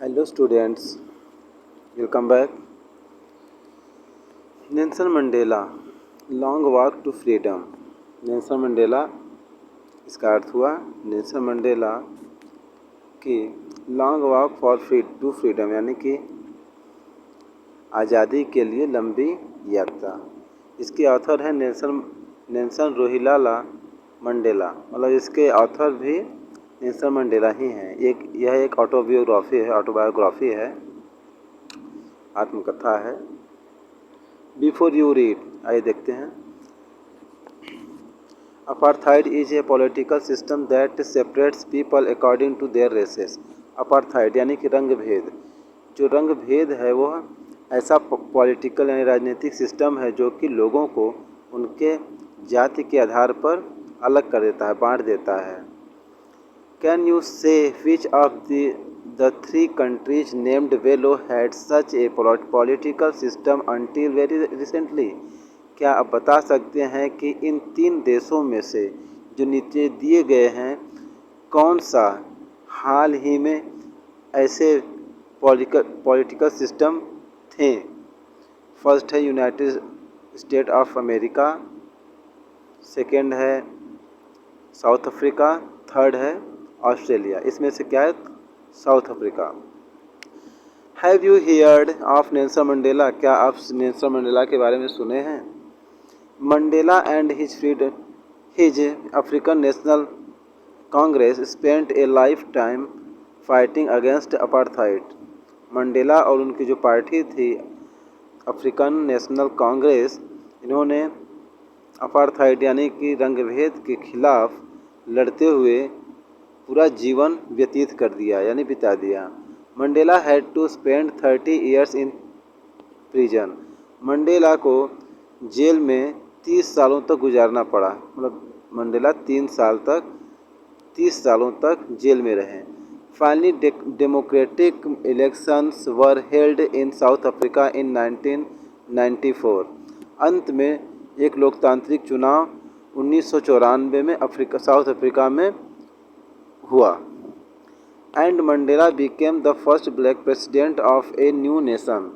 Hello students, welcome back. Nelson Mandela long walk to freedom. Nelson Mandela इसका अर्थ हुआ Nelson Mandela की long walk to freedom यानी कि आज़ादी के लिए लंबी यात्रा। इसके ऑथर है नेल्सन रोहिलाला मंडेला, मतलब इसके ऑथर भी नेल्सन मंडेला ही हैं। यह एक ऑटोबायोग्राफी है, आत्मकथा है। बिफोर यू रीड, आइए देखते हैं। Apartheid is a political system that separates people according to their races. Apartheid यानी कि रंग भेद। जो रंग भेद है वह ऐसा पॉलिटिकल यानी राजनीतिक सिस्टम है जो कि लोगों को उनके जाति के आधार पर अलग कर देता है, बांट देता है। कैन यू से which of the three countries named below had such a political system until very recently? क्या आप बता सकते हैं कि इन तीन देशों में से जो नीचे दिए गए हैं कौन सा हाल ही में ऐसे पॉलिटिकल सिस्टम थे? फर्स्ट है United state of America, second है साउथ अफ्रीका, थर्ड है ऑस्ट्रेलिया। इसमें से क्या है? South Africa. Have you heard of Nelson Mandela? क्या आप नेल्सन मंडेला के बारे में सुने हैं? Mandela and his African National Congress spent A life time fighting against apartheid. Mandela और उनकी जो पार्टी थी अफ्रीकन नेशनल कांग्रेस, इन्होंने अपार्थाइड यानी कि रंगभेद के खिलाफ लड़ते हुए पूरा जीवन व्यतीत कर दिया यानी बिता दिया। Mandela had to spend 30 years in prison. Mandela को जेल में 30 सालों तक गुजारना पड़ा, मतलब मंडेला 30 सालों तक जेल में रहे। Finally democratic elections were held in South Africa in 1994। अंत में एक लोकतांत्रिक चुनाव 1994 में साउथ अफ्रीका में हुआ। And Mandela became the first black president of a new nation.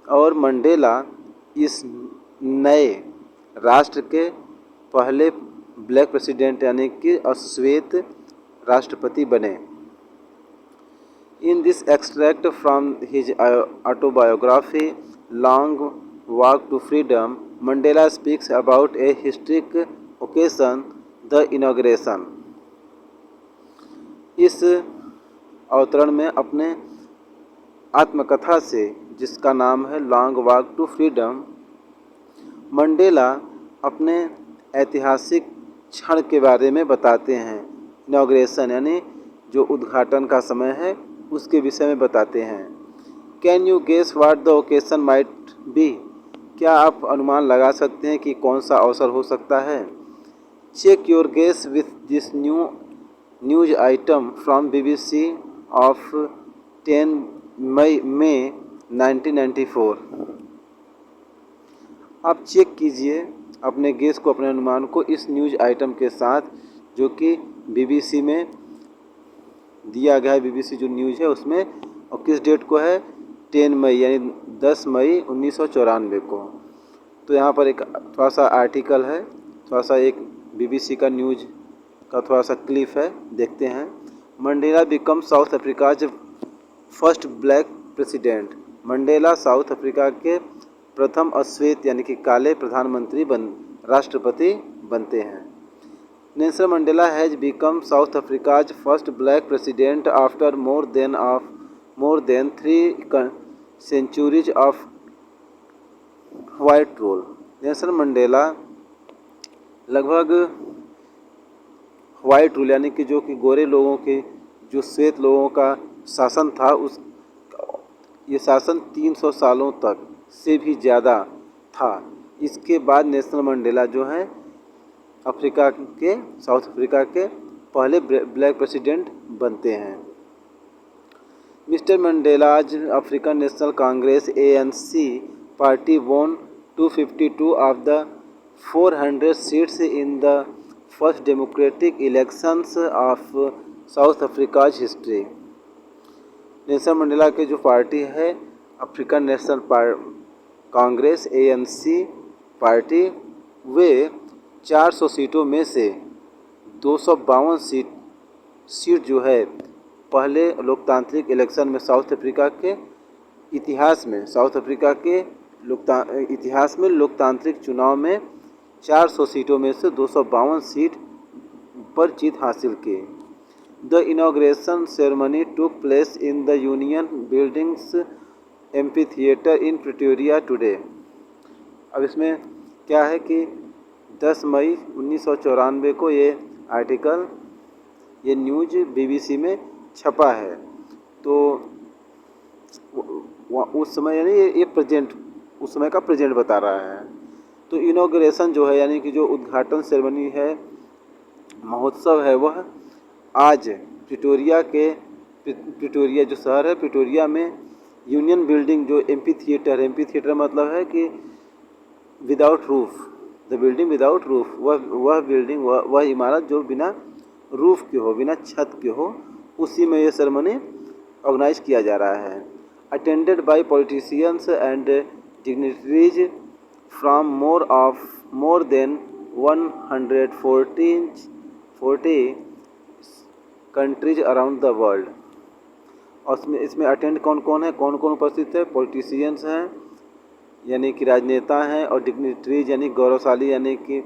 और मंडेला इस नए राष्ट्र के पहले ब्लैक प्रेसिडेंट यानी कि श्वेत राष्ट्रपति बने। In this extract from his autobiography long walk to freedom, Mandela speaks about a historic occasion, the inauguration. इस अवतरण में अपने आत्मकथा से, जिसका नाम है long walk to freedom, Mandela अपने ऐतिहासिक क्षण के बारे में बताते हैं। इनॉग्रेशन यानी जो उद्घाटन का समय है उसके विषय में बताते हैं। Can you guess what the occasion might be? क्या आप अनुमान लगा सकते हैं कि कौन सा अवसर हो सकता है? Check your guess with this news item from BBC of 10 May 1994। आप चेक कीजिए अपने गेस को, अपने अनुमान को इस न्यूज आइटम के साथ जो कि BBC में दिया गया है। BBC जो न्यूज़ है उसमें, और किस डेट को है? 10 मई यानी 10 मई 1994 को। तो यहाँ पर एक थोड़ा सा आर्टिकल है, थोड़ा सा एक BBC का न्यूज़ का थोड़ा सा क्लिप है, देखते हैं। Mandela become South Africa's first black president. Mandela South Africa के प्रथम अश्वेत यानी कि काले राष्ट्रपति बनते हैं। Nelson Mandela has become South Africa's first black president after more than 3 centuries of white rule. Nelson Mandela लगभग वाइट रूल यानी कि जो कि गोरे लोगों के, जो श्वेत लोगों का शासन था, ये शासन 300 सालों तक से भी ज़्यादा था। इसके बाद नेल्सन मंडेला जो है साउथ अफ्रीका के पहले ब्लैक प्रेसिडेंट बनते हैं। Mr Mandela's African National Congress ANC party won 252 of the 400 seats in the first democratic elections of South Africa's history. Nelson Mandela के जो पार्टी है African National Congress ANC party, वे 400 सीटों में से 252 सीट जो है पहले लोकतांत्रिक इलेक्शन में साउथ अफ्रीका के इतिहास में लोकतांत्रिक चुनाव में 400 सीटों में से 252 सीट पर जीत हासिल की। The inauguration ceremony took place in the union buildings amphitheatre in Pretoria today. अब इसमें क्या है कि 10 मई 1994 को ये आर्टिकल, ये न्यूज BBC में छपा है। तो उस समय यानी ये प्रेजेंट, उस समय का प्रेजेंट बता रहा है। तो इनॉग्रेशन जो है यानी कि जो उद्घाटन सेरेमनी है, महोत्सव है, वह आज प्रिटोरिया जो शहर है, प्रिटोरिया में यूनियन बिल्डिंग जो एम्फीथिएटर मतलब है कि without roof, the building without roof, वह इमारत जो बिना रूफ के हो, बिना छत के हो, उसी में ये सेरेमनी ऑर्गेनाइज किया जा रहा है। Attended by politicians and dignitaries from more than 140 countries around the world. और इसमें अटेंड कौन कौन उपस्थित है? पॉलिटिशियंस हैं यानी कि राजनेता हैं, और डिग्निटरीज यानी गौरवशाली यानी कि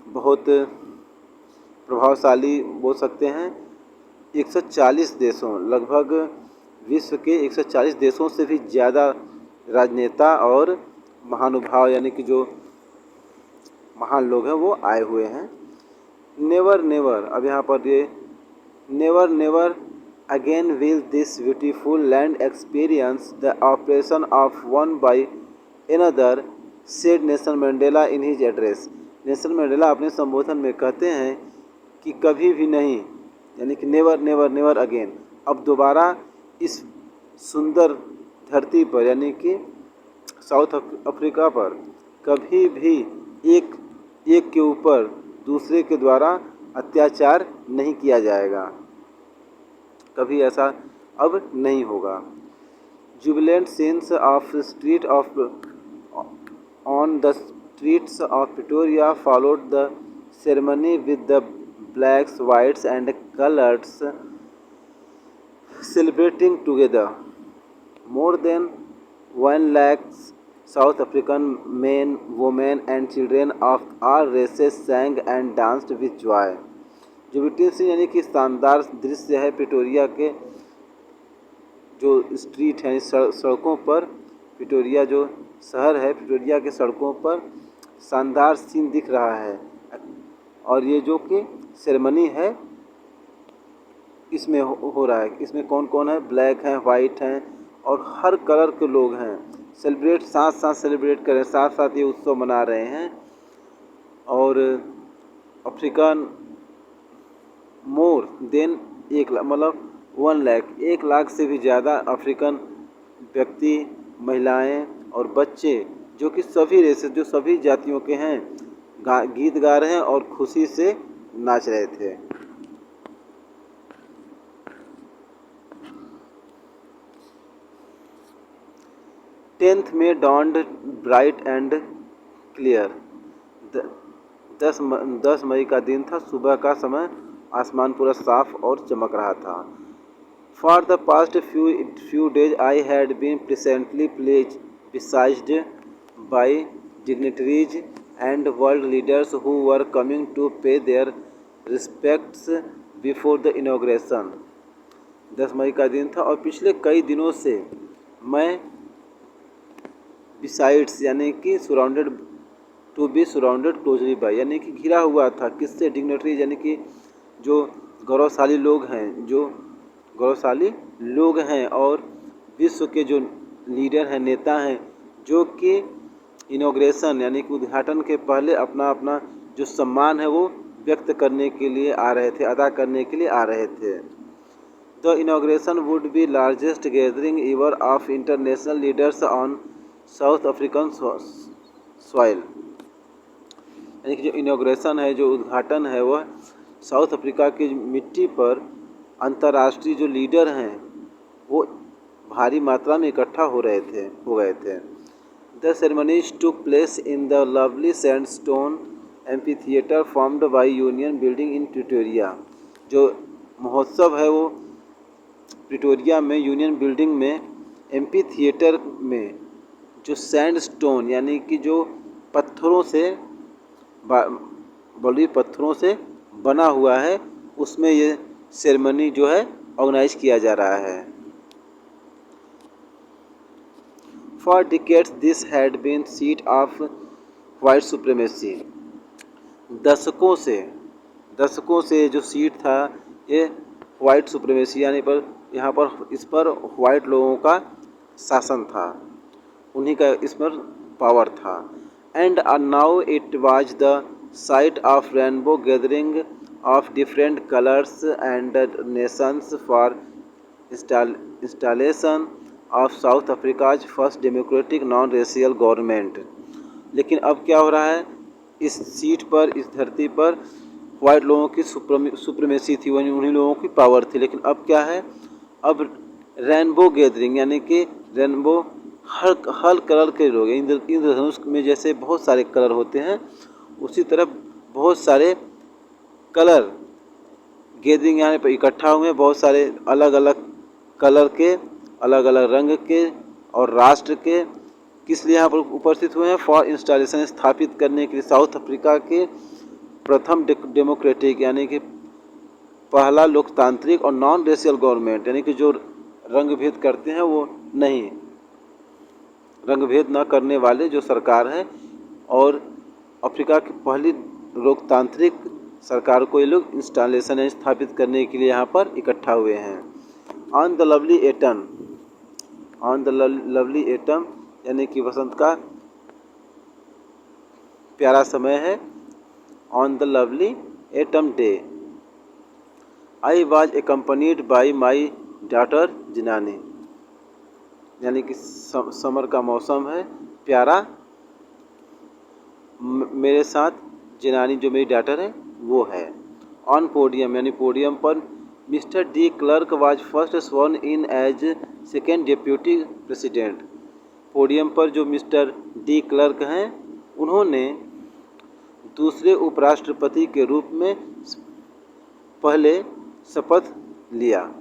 बहुत प्रभावशाली बोल सकते हैं। 140 देशों, लगभग विश्व के 140 देशों से भी ज़्यादा राजनेता और महानुभाव यानी कि जो महान लोग हैं वो आए हुए हैं। नेवर, अब यहाँ पर ये never again will this beautiful land experience the operation of one by another, said Nelson Mandela in his address. Nelson Mandela अपने संबोधन में कहते हैं कि कभी भी नहीं, यानी कि नेवर अगेन, अब दोबारा इस सुंदर धरती पर यानी कि साउथ अफ्रीका पर कभी भी एक के ऊपर दूसरे के द्वारा अत्याचार नहीं किया जाएगा, कभी ऐसा अब नहीं होगा। Jubilant scenes of street on the streets of Pretoria followed the ceremony with the blacks, whites and colors celebrating together. More than 1 lakh South African men, women and children of all races sang and danced with joy. Jubilant scene यानी कि शानदार दृश्य है Pretoria के जो street हैं, सड़कों पर, प्रिटोरिया जो शहर है, प्रिटोरिया के सड़कों पर शानदार सीन दिख रहा है। और ये जो कि सेरेमनी है इसमें हो रहा है। इसमें कौन कौन है? ब्लैक हैं, वाइट हैं और हर कलर के लोग हैं। साथ सेलिब्रेट कर रहे हैं, साथ ये उत्सव मना रहे हैं। और अफ्रीकन मोर देन 1 लाख, मतलब 1 लाख, 1 लाख से भी ज़्यादा अफ्रीकन व्यक्ति, महिलाएं और बच्चे जो कि सभी रेसेस, जो सभी जातियों के हैं, गीत गा रहे हैं और खुशी से नाच रहे थे। टेंथ में dawned ब्राइट एंड क्लियर। 10 मई का दिन था, सुबह का समय, आसमान पूरा साफ और चमक रहा था। For the past few days I had been pleasantly besieged by dignitaries and world leaders who were coming to pay their respects before the inauguration। 10 मई का दिन था और पिछले कई दिनों से मैं बिसाइड्स यानी कि सराउंडेड क्लोजली बाय यानी कि घिरा हुआ था, किससे? डिग्निटरीज यानी कि जो गौरवशाली लोग हैं और विश्व के जो लीडर हैं, नेता हैं, जो कि इनॉग्रेशन यानी कि उद्घाटन के पहले अपना जो सम्मान है वो व्यक्त करने के लिए आ रहे थे, अदा करने के लिए आ रहे थे। The inauguration would be largest gathering ever of international leaders on south African soil. यानी कि जो इनॉग्रेशन है, जो उद्घाटन है, वह साउथ अफ्रीका की मिट्टी पर अंतर्राष्ट्रीय जो लीडर हैं वो भारी मात्रा में इकट्ठा हो गए थे। The ceremonies took place in the lovely sandstone amphitheatre formed by union building in Pretoria. जो महोत्सव है वो प्रिटोरिया में यूनियन बिल्डिंग में एम्फीथिएटर में जो सैंडस्टोन यानी कि जो पत्थरों से बलुई पत्थरों से बना हुआ है, उसमें ये सेरेमनी जो है ऑर्गेनाइज किया जा रहा है। For decades this had been seat of white supremacy. दशकों से जो सीट था ये वाइट सुप्रीमेसी यानी पर यहाँ पर इस पर वाइट लोगों का शासन था, उन्हीं का इस पर पावर था। And now it was the site of rainbow gathering of different colours and Nations for installation of South Africa's first democratic non racial government. लेकिन अब क्या हो रहा है, इस सीट पर, इस धरती पर वाइट लोगों की सुप्रीमेसी थी, वहीं उन्हीं लोगों की पावर थी। लेकिन अब क्या है, अब रेनबो गैदरिंग यानी कि रेनबो हर कलर के लोग, इंद्रधनुष में जैसे बहुत सारे कलर होते हैं, उसी तरह बहुत सारे कलर गैदरिंग यहाँ पर इकट्ठा हुए, बहुत सारे अलग अलग कलर के, अलग अलग रंग के और राष्ट्र के, किस लिए यहाँ पर उपस्थित हुए हैं, फॉर इंस्टॉलेशन स्थापित करने के लिए साउथ अफ्रीका के प्रथम डेमोक्रेटिक यानी कि पहला लोकतांत्रिक और नॉन रेशियल गवर्नमेंट, यानी कि जो रंग भेद करते हैं वो नहीं, रंग भेद न करने वाले जो सरकार है, और अफ्रीका की पहली लोकतांत्रिक सरकार को ये लोग इंस्टॉलेशन स्थापित करने के लिए यहाँ पर इकट्ठा हुए हैं। ऑन द लवली एटम यानी कि वसंत का प्यारा समय है। On the lovely autumn day I was accompanied by my daughter Zenani, यानी कि समर का मौसम है प्यारा, मेरे साथ जिनानी जो मेरी डॉटर है वो है। ऑन पोडियम यानी पोडियम पर Mr de Klerk was first sworn in as second deputy president. Podium पर जो मिस्टर डी क्लर्क हैं, उन्होंने दूसरे उपराष्ट्रपति के रूप में पहले शपथ लिया।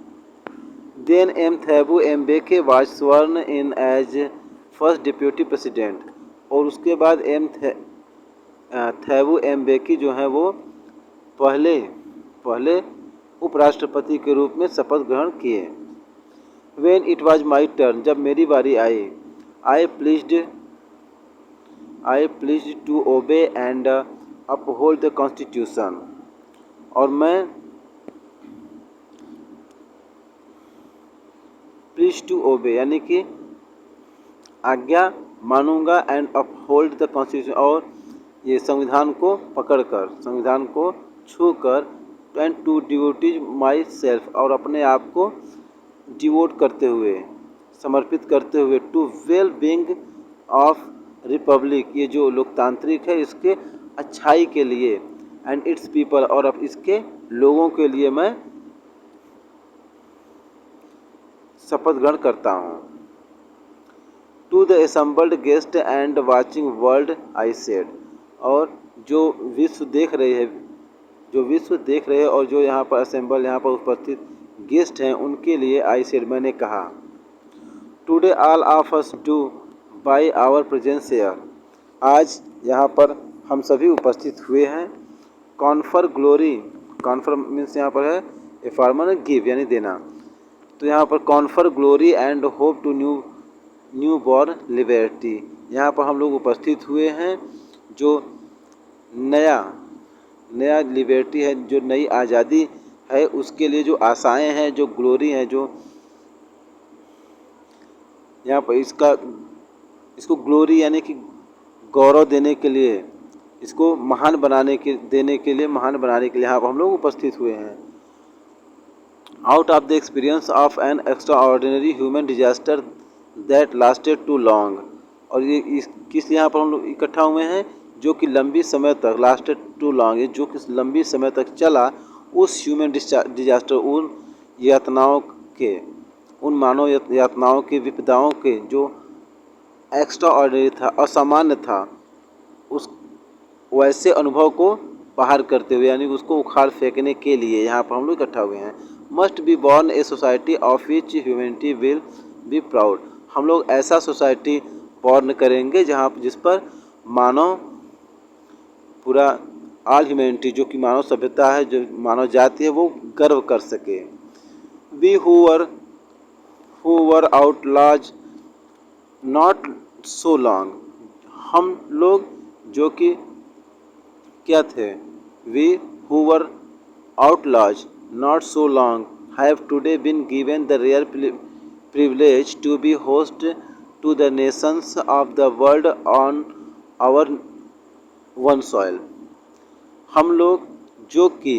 Then M Thabo Mbeki was sworn in as first deputy president, और उसके बाद थैबू एम्बेकी जो हैं वो पहले उपराष्ट्रपति के रूप में शपथ ग्रहण किए। When it was my turn, जब मेरी बारी आई, I pleased to obey and uphold the constitution, और मैं प्लीज टू ओबे यानी कि आज्ञा मानूंगा, एंड अपहोल्ड द कॉन्स्टिट्यूशन, और ये संविधान को पकड़कर, संविधान को छूकर, and to devotes myself, और अपने आप को डिवोट करते हुए, समर्पित करते हुए, to well being of republic, ये जो लोकतांत्रिक है इसके अच्छाई के लिए, एंड इट्स पीपल, और अब इसके लोगों के लिए मैं शपथ ग्रहण करता हूँ। To the assembled guest and watching world I said, और जो विश्व देख रहे हैं और जो यहाँ पर असेंबल, यहाँ पर उपस्थित गेस्ट हैं, उनके लिए आई सेड मैंने कहा। Today all of us do by our presence here, आज यहाँ पर हम सभी उपस्थित हुए हैं। कॉन्फर ग्लोरी, कॉन्फर मीन्स यहाँ पर है ए फार्मर, गिव यानी देना, तो यहाँ पर confer glory and hope to new born liberty, यहाँ पर हम लोग उपस्थित हुए हैं जो नया लिबर्टी है, जो नई आज़ादी है, उसके लिए जो आशाएं हैं, जो ग्लोरी हैं, जो यहाँ पर इसको ग्लोरी यानी कि गौरव देने के लिए, इसको महान बनाने के लिए यहाँ पर हम लोग उपस्थित हुए हैं। Out of the experience of an extraordinary human disaster that lasted too long, और ये किस यहाँ पर हम लोग इकट्ठा हुए हैं, जो कि लंबी समय तक, लास्टेड टू लॉन्ग, जो कि लंबी समय तक चला, उस ह्यूमन डिजास्टर, उन यातनाओं के उन मानव यातनाओं की विपदाओं के जो एक्स्ट्रा ऑर्डिनरी था, असामान्य था, उस वैसे अनुभव को बाहर करते हुए यानी उसको उखाड़ फेंकने के लिए यहाँ पर हम लोग इकट्ठा हुए हैं। Must be born a society of which humanity will be proud. हम लोग ऐसा सोसाइटी बॉर्न करेंगे जहाँ जिस पर मानव पूरा ऑल ह्यूमैनिटी जो कि मानव सभ्यता है, जो मानव जाति है, वो गर्व कर सके। We who were outlaws not so long. हम लोग जो कि क्या थे, we who were outlaws not so long have today been given the rare privilege to be host to the nations of the world on our one soil। हम लोग जो कि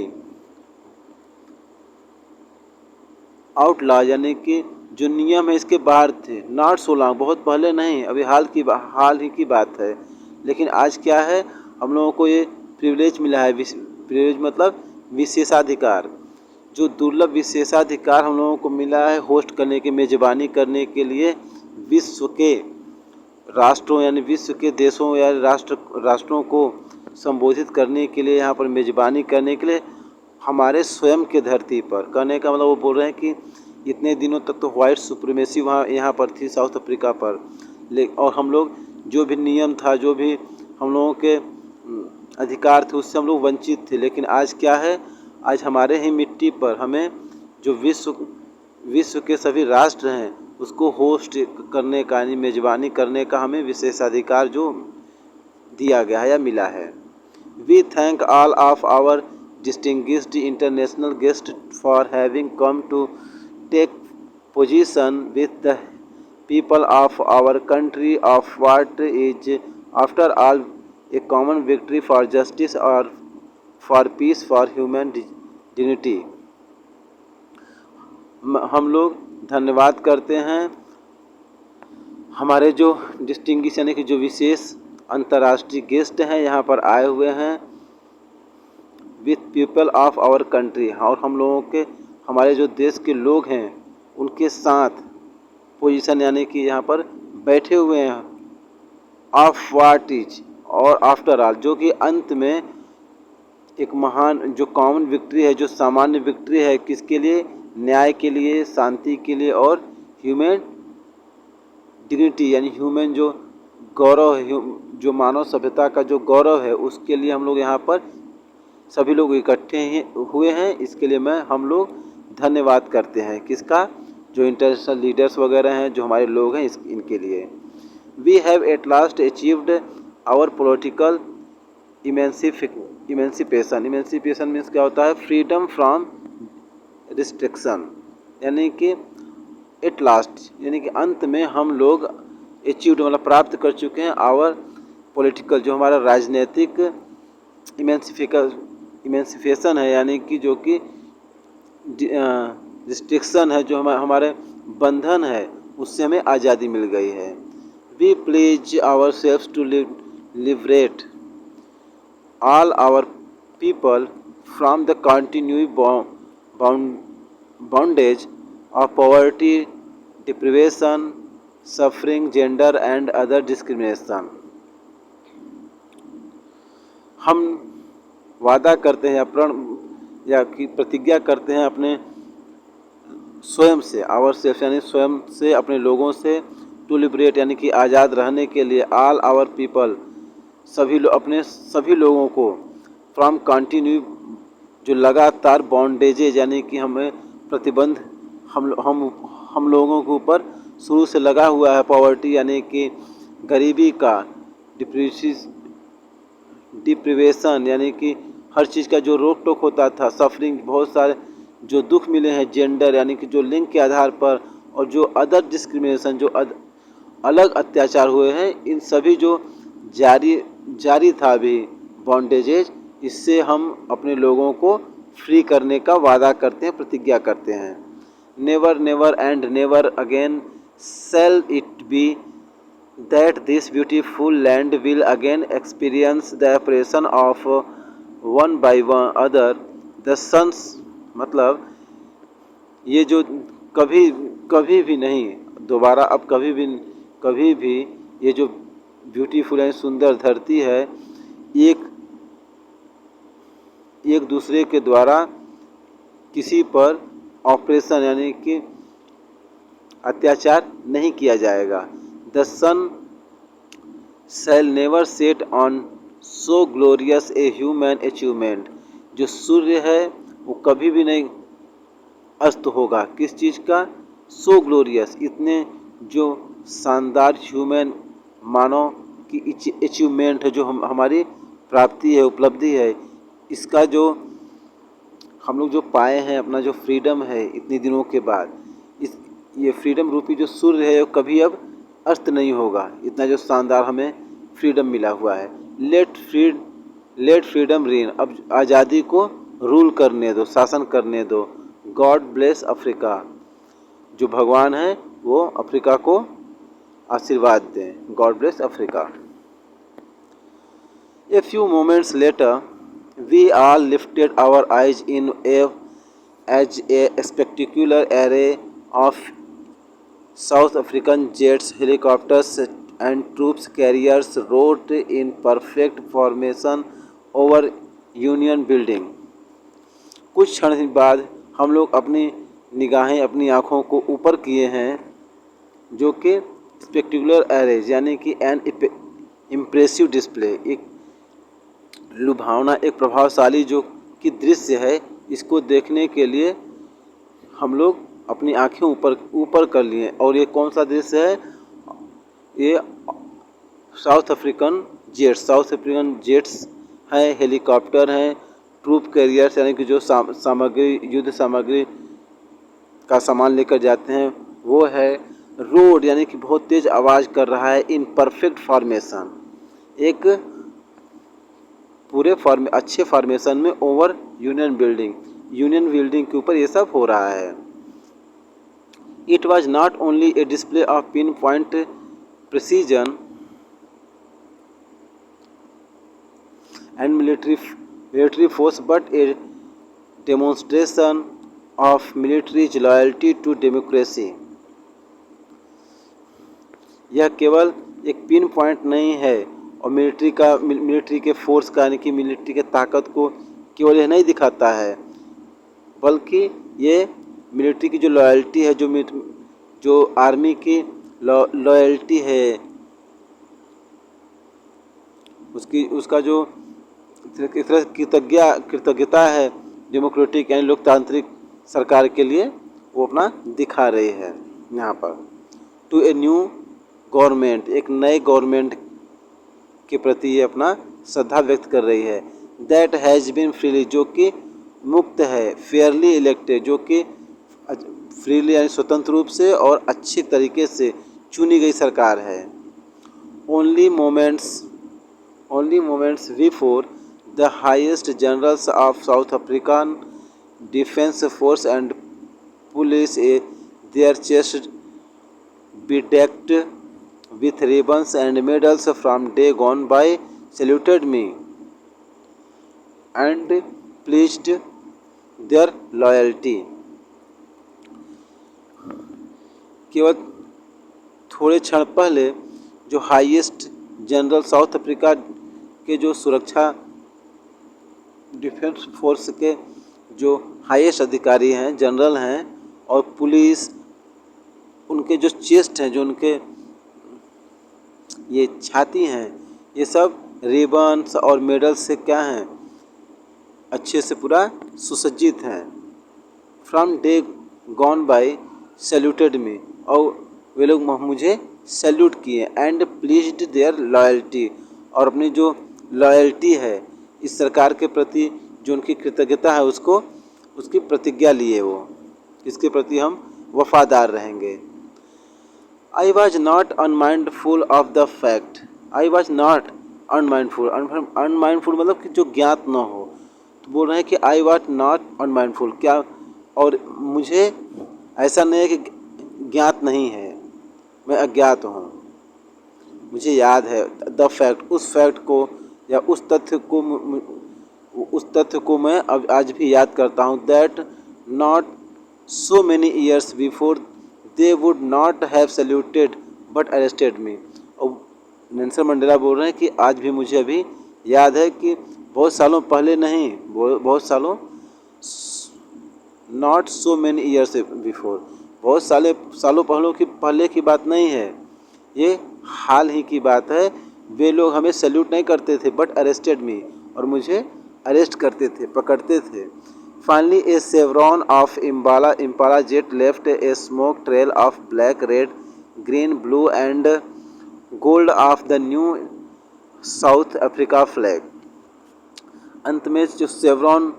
आउटला यानी कि जो नियम है इसके बाहर थे, नॉट सो लॉन्ग बहुत पहले नहीं, अभी हाल ही की बात है, लेकिन आज क्या है, हम लोगों को ये प्रिविलेज मिला है। प्रिविलेज मतलब विशेषाधिकार, जो दुर्लभ विशेषाधिकार हम लोगों को मिला है होस्ट करने के, मेज़बानी करने के लिए विश्व के राष्ट्रों यानी विश्व के देशों या राष्ट्रों को संबोधित करने के लिए, यहाँ पर मेज़बानी करने के लिए हमारे स्वयं के धरती पर। कहने का मतलब वो बोल रहे हैं कि इतने दिनों तक तो वाइट सुप्रीमेसी यहाँ पर थी साउथ अफ्रीका पर, और हम लोग जो भी नियम था, जो भी हम लोगों के अधिकार थे, उससे हम लोग वंचित थे। लेकिन आज क्या है, आज हमारे ही मिट्टी पर हमें जो विश्व के सभी राष्ट्र हैं उसको होस्ट करने का यानी मेज़बानी करने का हमें विशेषाधिकार जो दिया गया है या मिला है। We thank all of our distinguished international guests for having come to take position with the people of our country of what is after all a common victory for justice or for peace for human dignity। हम लोग धन्यवाद करते हैं हमारे जो distinguish यानी कि जो विशेष अंतर्राष्ट्रीय गेस्ट हैं यहाँ पर आए हुए हैं, with people of our country, और हम लोगों के हमारे जो देश के लोग हैं उनके साथ पोजीशन यानी कि यहाँ पर बैठे हुए हैं, ऑफ व्हाट इज और आफ्टर ऑल, जो कि अंत में एक महान जो कॉमन विक्ट्री है, जो सामान्य विक्ट्री है, किसके लिए, न्याय के लिए, शांति के लिए और ह्यूमन डिग्निटी यानी ह्यूमन जो गौरव है, जो मानव सभ्यता का जो गौरव है, उसके लिए हम लोग यहाँ पर सभी लोग इकट्ठे हुए हैं। इसके लिए हम लोग धन्यवाद करते हैं किसका, जो इंटरनेशनल लीडर्स वगैरह हैं, जो हमारे लोग हैं, इनके लिए। We have at last achieved our political emancipation. Emancipation means क्या होता है, फ्रीडम फ्रॉम रिस्ट्रिक्शन, यानी कि एट लास्ट यानी कि अंत में हम लोग अचीव्ड मतलब प्राप्त कर चुके हैं आवर पॉलिटिकल, जो हमारा राजनीतिक इमेंसिपेशन है, यानी कि जो कि रिस्ट्रिक्शन है, जो हमारे बंधन है, उससे हमें आज़ादी मिल गई है। We please ourselves to liberate all our people from the continue bondage of poverty, deprivation, suffering, gender and other discrimination. हम वादा करते हैं या प्रण या कि प्रतिज्ञा करते हैं अपने स्वयं से, आवर सेल्फ यानी स्वयं से, अपने लोगों से, टू लिबरेट यानी कि आज़ाद रहने के लिए, ऑल आवर पीपल अपने सभी लोगों को, फ्रॉम कंटिन्यू जो लगातार बॉन्डेजेज यानी कि हमें प्रतिबंध हम लोगों के ऊपर शुरू से लगा हुआ है, पॉवर्टी यानी कि गरीबी का, डिप्रिवेशन यानी कि हर चीज़ का जो रोक टोक होता था, सफरिंग बहुत सारे जो दुख मिले हैं, जेंडर यानी कि जो लिंग के आधार पर, और जो अदर डिस्क्रिमिनेशन जो अलग अत्याचार हुए हैं, इन सभी जो जारी था अभी बॉन्डेजेज, इससे हम अपने लोगों को फ्री करने का वादा करते हैं, प्रतिज्ञा करते हैं। Never never and never again shall it be that this beautiful land will again experience the oppression of one by one other the sons, मतलब ये जो कभी कभी भी नहीं, दोबारा अब कभी भी ये जो ब्यूटीफुल एंड सुंदर धरती है, एक एक दूसरे के द्वारा किसी पर ऑपरेशन यानी कि अत्याचार नहीं किया जाएगा। The sun shall never set on so glorious a human achievement. जो सूर्य है वो कभी भी नहीं अस्त होगा। किस चीज़ का? सो ग्लोरियस, इतने जो शानदार ह्यूमन मानव की अचीवमेंट है, जो हमारी प्राप्ति है, उपलब्धि है, इसका जो हम लोग जो पाए हैं, अपना जो फ्रीडम है इतने दिनों के बाद, ये फ्रीडम रूपी जो सूर्य है वो कभी अब अस्त नहीं होगा। इतना जो शानदार हमें फ्रीडम मिला हुआ है। लेट फ्रीडम रेन, अब आज़ादी को रूल करने दो, शासन करने दो। गॉड ब्लेस अफ्रीका, जो भगवान है वो अफ्रीका को आशीर्वाद दें। God bless Africa. A few moments later we all lifted our eyes in awe as a spectacular array of South African jets, helicopters and troops carriers rode in perfect formation over Union Building. कुछ क्षण बाद हम लोग अपनी निगाहें, अपनी आँखों को ऊपर किए हैं, जो कि स्पेक्टिकुलर एरेज यानी कि एन इम्प्रेसिव डिस्प्ले, एक लुभावना, एक प्रभावशाली जो कि दृश्य है, इसको देखने के लिए हम लोग अपनी आंखें ऊपर कर लिए। और ये कौन सा दृश्य है? ये साउथ अफ्रीकन जेट्स हैं, हेलीकॉप्टर हैं, ट्रूप कैरियर्स यानी कि जो सामग्री, युद्ध सामग्री का सामान लेकर जाते हैं वो है। रोड यानी कि बहुत तेज़ आवाज़ कर रहा है। इन परफेक्ट फॉर्मेशन, एक पूरे अच्छे फॉर्मेशन में ओवर यूनियन बिल्डिंग के ऊपर ये सब हो रहा है। It was not only a display of pinpoint precision and military force but a demonstration of military's loyalty to democracy. यह केवल एक पिन पॉइंट नहीं है और मिलिट्री के फोर्स का यानी कि मिलिट्री के ताकत को केवल यह नहीं दिखाता है, बल्कि ये मिलिट्री की जो लॉयल्टी है, जो आर्मी की लॉयल्टी है, उसका जो कृतज्ञता है डेमोक्रेटिक यानी लोकतांत्रिक सरकार के लिए, वो अपना दिखा रही है यहाँ पर। टू ए न्यू गवर्नमेंट, एक नए गवर्नमेंट के प्रति ये अपना श्रद्धा व्यक्त कर रही है। दैट हैज़ बीन फ्रीली, जो कि मुक्त है, फेयरली इलेक्टेड, जो कि फ्रीली यानी स्वतंत्र रूप से और अच्छे तरीके से चुनी गई सरकार है। Only moments before the highest generals of South African defence force and police their chest bedecked with ribbons and medals from day gone by saluted me and pledged their loyalty. केवल थोड़े क्षण पहले जो हाईएस्ट जनरल साउथ अफ्रीका के जो सुरक्षा defence force के जो हाईएस्ट अधिकारी हैं, जनरल हैं, और पुलिस, उनके जो चेस्ट हैं, जो उनके ये छाती हैं, ये सब रिबन्स और मेडल्स से क्या हैं, अच्छे से पूरा सुसज्जित हैं। From day gone by saluted me, और वे लोग मुझे सैल्यूट किए। एंड प्लीज्ड देयर लॉयल्टी, और अपनी जो लॉयल्टी है इस सरकार के प्रति, जो उनकी कृतज्ञता है, उसकी प्रतिज्ञा लिए वो, इसके प्रति हम वफादार रहेंगे। I was not unmindful of the fact. I was not unmindful. Unmindful मतलब कि जो ज्ञात न हो, तो बोल रहे हैं कि I was not unmindful, क्या, और मुझे ऐसा नहीं है कि ज्ञात नहीं है, मैं अज्ञात हूँ, मुझे याद है। द फैक्ट, उस फैक्ट को या उस तथ्य को मैं अब आज भी याद करता हूँ। That not so many years before they would not have saluted but arrested me. और नेल्सन मंडेला बोल रहे हैं कि आज भी मुझे अभी याद है कि बहुत सालों पहले नहीं, बहुत सालों, not so many years before, बहुत सालों पहले की बात नहीं है, ये हाल ही की बात है। वे लोग हमें सल्यूट नहीं करते थे बट अरेस्टेड मी, और मुझे अरेस्ट करते थे, पकड़ते थे। Finally a chevron of Impala jet left a smoke trail of black, red, green, blue and gold of the new South Africa flag. अंत में जो सेवरॉन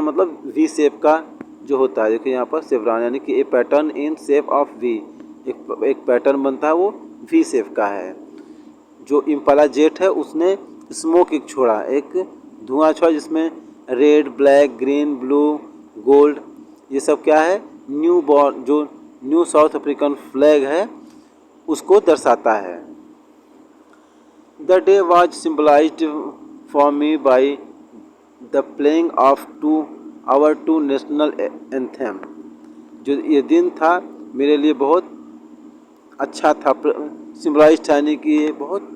मतलब वी शेप का जो होता है, देखिए यहाँ पर सेवरॉन यानी कि a pattern in shape of V, एक पैटर्न बनता है वो वी शेप का है। जो इम्पाला जेट है उसने स्मोक एक छोड़ा, एक धुआं छोड़ा जिसमें red, black, green, blue, gold, ये सब क्या है, जो न्यू साउथ अफ्रीकन फ्लैग है उसको दर्शाता है। The day was symbolised for me by the playing of our two national anthem. जो ये दिन था मेरे लिए बहुत अच्छा था, सिम्बलाइज्ड यानी कि ये बहुत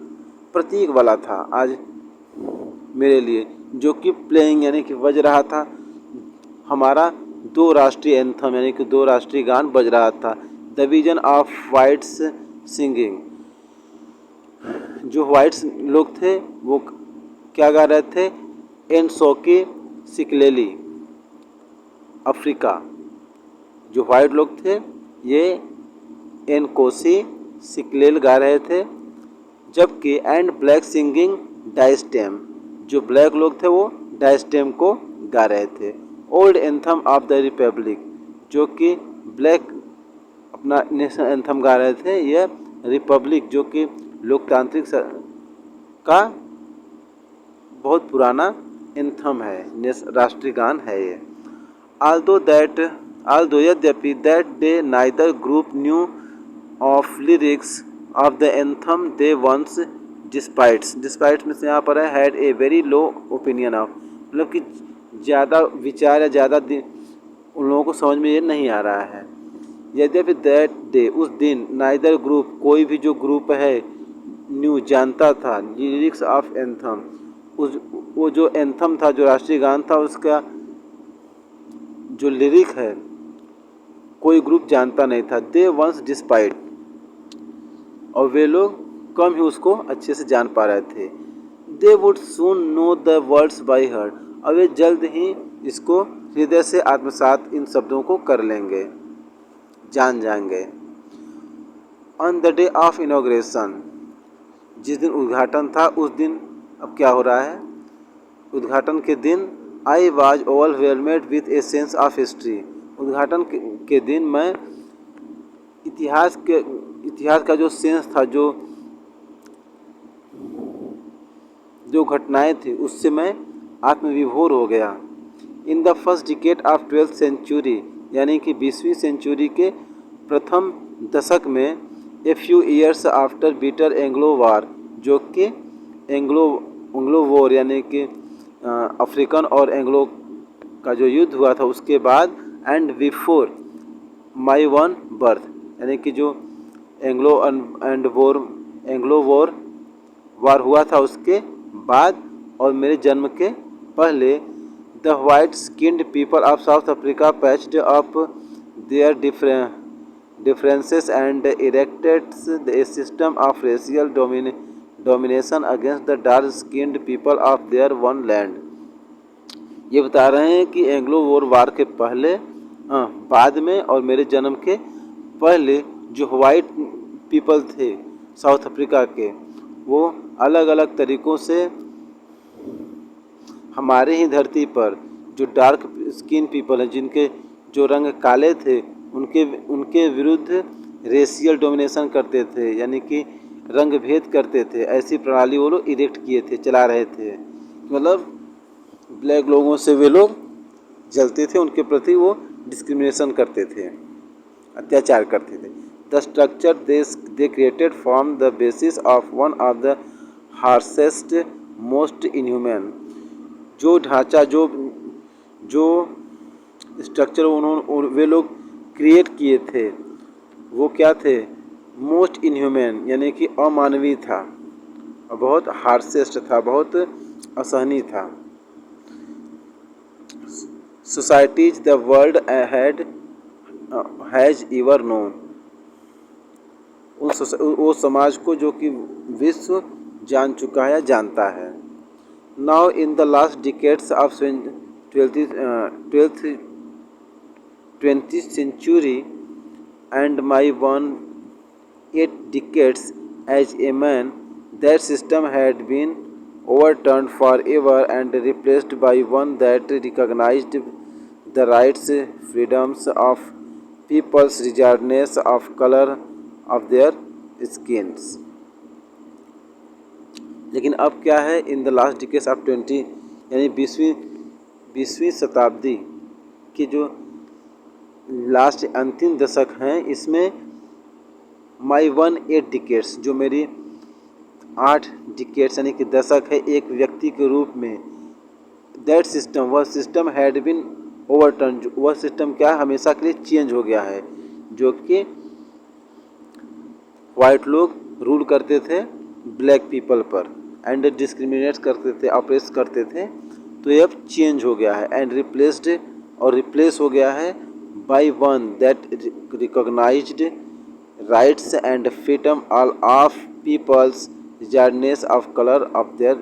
प्रतीक वाला था आज मेरे लिए, जो कि प्लेइंग यानी कि बज रहा था, हमारा दो राष्ट्रीय एंथम यानी कि दो राष्ट्रीय गान बज रहा था। The vision of whites singing, जो वाइट्स लोग थे वो क्या गा रहे थे, एन सोके सिकलेली अफ्रीका। जो वाइट लोग थे ये एन कोसी सिकलेल गा रहे थे, जबकि एंड ब्लैक सिंगिंग डाइस्टेम, जो ब्लैक लोग थे वो डाइस्टेम को गा रहे थे। Old anthem of the Republic, जो कि ब्लैक अपना नेशनल एंथम गा रहे थे, यह रिपब्लिक जो कि लोकतांत्रिक का बहुत पुराना एंथम है, राष्ट्रीय गान है ये। although यद्यपि that day neither group knew of lyrics of the anthem they once despised में से यहाँ पर है had a very low opinion of, मतलब कि ज़्यादा विचार या ज़्यादा उन लोगों को समझ में ये नहीं आ रहा है। यद्यपि दैट डे उस दिन नाइदर ग्रुप कोई भी जो ग्रुप है न्यू जानता था लिरिक्स ऑफ एंथम, वो जो एंथम था जो राष्ट्रीय गान था उसका जो लिरिक है कोई ग्रुप जानता नहीं था। दे वंस डिस्पाइट, और वे लोग कम ही उसको अच्छे से जान पा रहे थे। They would soon know the words by heart, अब वे जल्द ही इसको हृदय से आत्मसात इन शब्दों को कर लेंगे, जान जाएंगे। On the day of inauguration, जिस दिन उद्घाटन था उस दिन अब क्या हो रहा है, उद्घाटन के दिन I was overwhelmed with a sense of history, उद्घाटन के दिन मैं इतिहास का जो सेंस था, जो घटनाएं थी उससे मैं आत्मविभोर हो गया। In the first decade of 12th century, यानी कि 20वीं सेंचुरी के प्रथम दशक में, a few years after bitter Anglo war, जो कि एंग्लो वॉर यानी कि अफ्रीकन और एंग्लो का जो युद्ध हुआ था उसके बाद, and before my one birth, यानी कि जो एंग्लो वॉर हुआ था उसके बाद और मेरे जन्म के पहले, the white skinned people of South Africa patched up their differences and erected a system of racial domination against the dark-skinned people of their one land। ये बता रहे हैं कि एंग्लो वार के पहले, बाद में और मेरे जन्म के पहले जो वाइट पीपल थे साउथ अफ्रीका के, वो अलग अलग तरीक़ों से हमारे ही धरती पर जो डार्क स्किन पीपल हैं, जिनके जो रंग काले थे, उनके विरुद्ध रेशियल डोमिनेशन करते थे, यानी कि रंग भेद करते थे। ऐसी प्रणाली वो लोग इरेक्ट किए थे, चला रहे थे, मतलब ब्लैक लोगों से वे लोग जलते थे, उनके प्रति वो डिस्क्रिमिनेशन करते थे, अत्याचार करते थे। The structure they created form the basis of one of the harshest most inhuman, जो ढांचा जो स्ट्रक्चर वे लोग क्रिएट किए थे वो क्या थे, मोस्ट इनह्यूमन यानी कि अमानवीय था, और बहुत हार्शेस्ट था, बहुत असहनीय था। Societies the world has ever known, वो समाज को जो कि विश्व जान चुका है या जानता है। Now in the last decades of 20th century and my 8 decades as a man, that system had been overturned forever and replaced by one that recognized the rights, freedoms of peoples regardless of color of their skins। लेकिन अब क्या है, in the last decades of 20 यानी बीसवीं शताब्दी की जो last अंतिम दशक हैं, इसमें माई 8 डिकेड्स, जो मेरी 8 डिकेड्स यानी कि दशक है एक व्यक्ति के रूप में, दैट सिस्टम, वह सिस्टम हैड बिन ओवरटर्न, वह सिस्टम क्या हमेशा के लिए चेंज हो गया है, जो कि वाइट लोग रूल करते थे ब्लैक पीपल पर एंड डिस्क्रिमिनेट करते थे, ऑपरेस करते थे, तो ये अब चेंज हो गया है एंड रिप्लेस्ड और रिप्लेस हो गया है by one that recognized rights and freedom all of peoples regardless of colour of their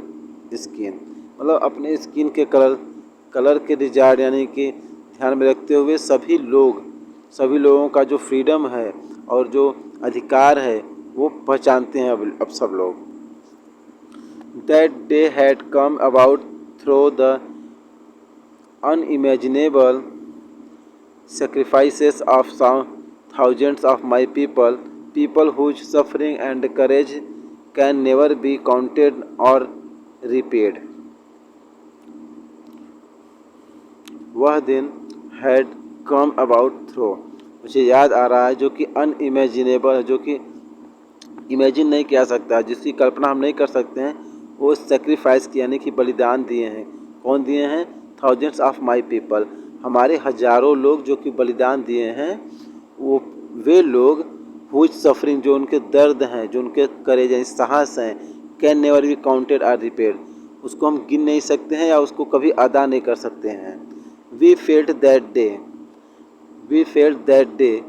skin, मतलब अपने स्किन के कलर के रिगार्ड यानी कि ध्यान में रखते हुए सभी लोगों का जो फ्रीडम है और जो अधिकार है वो पहचानते हैं अब सब लोग। That day had come about through the unimaginable sacrifices of thousands of my people whose suffering and courage can never be counted or repaid। वह दिन had come about through, मुझे याद आ रहा है, जो कि अनइमेजिनेबल है, जो कि इमेजिन नहीं किया सकता, जिसकी कल्पना हम नहीं कर सकते हैं, वो सेक्रीफाइस किया यानी कि बलिदान दिए हैं। कौन दिए हैं? थाउजेंड्स ऑफ माई पीपल, हमारे हजारों लोग जो कि बलिदान दिए हैं, वो वे लोग हुज सफरिंग, जो उनके दर्द हैं, जो उनके करेज हैं, साहस हैं, can never be counted or repaid, उसको हम गिन नहीं सकते हैं या उसको कभी अदा नहीं कर सकते हैं। वी फेल्ट दैट डे,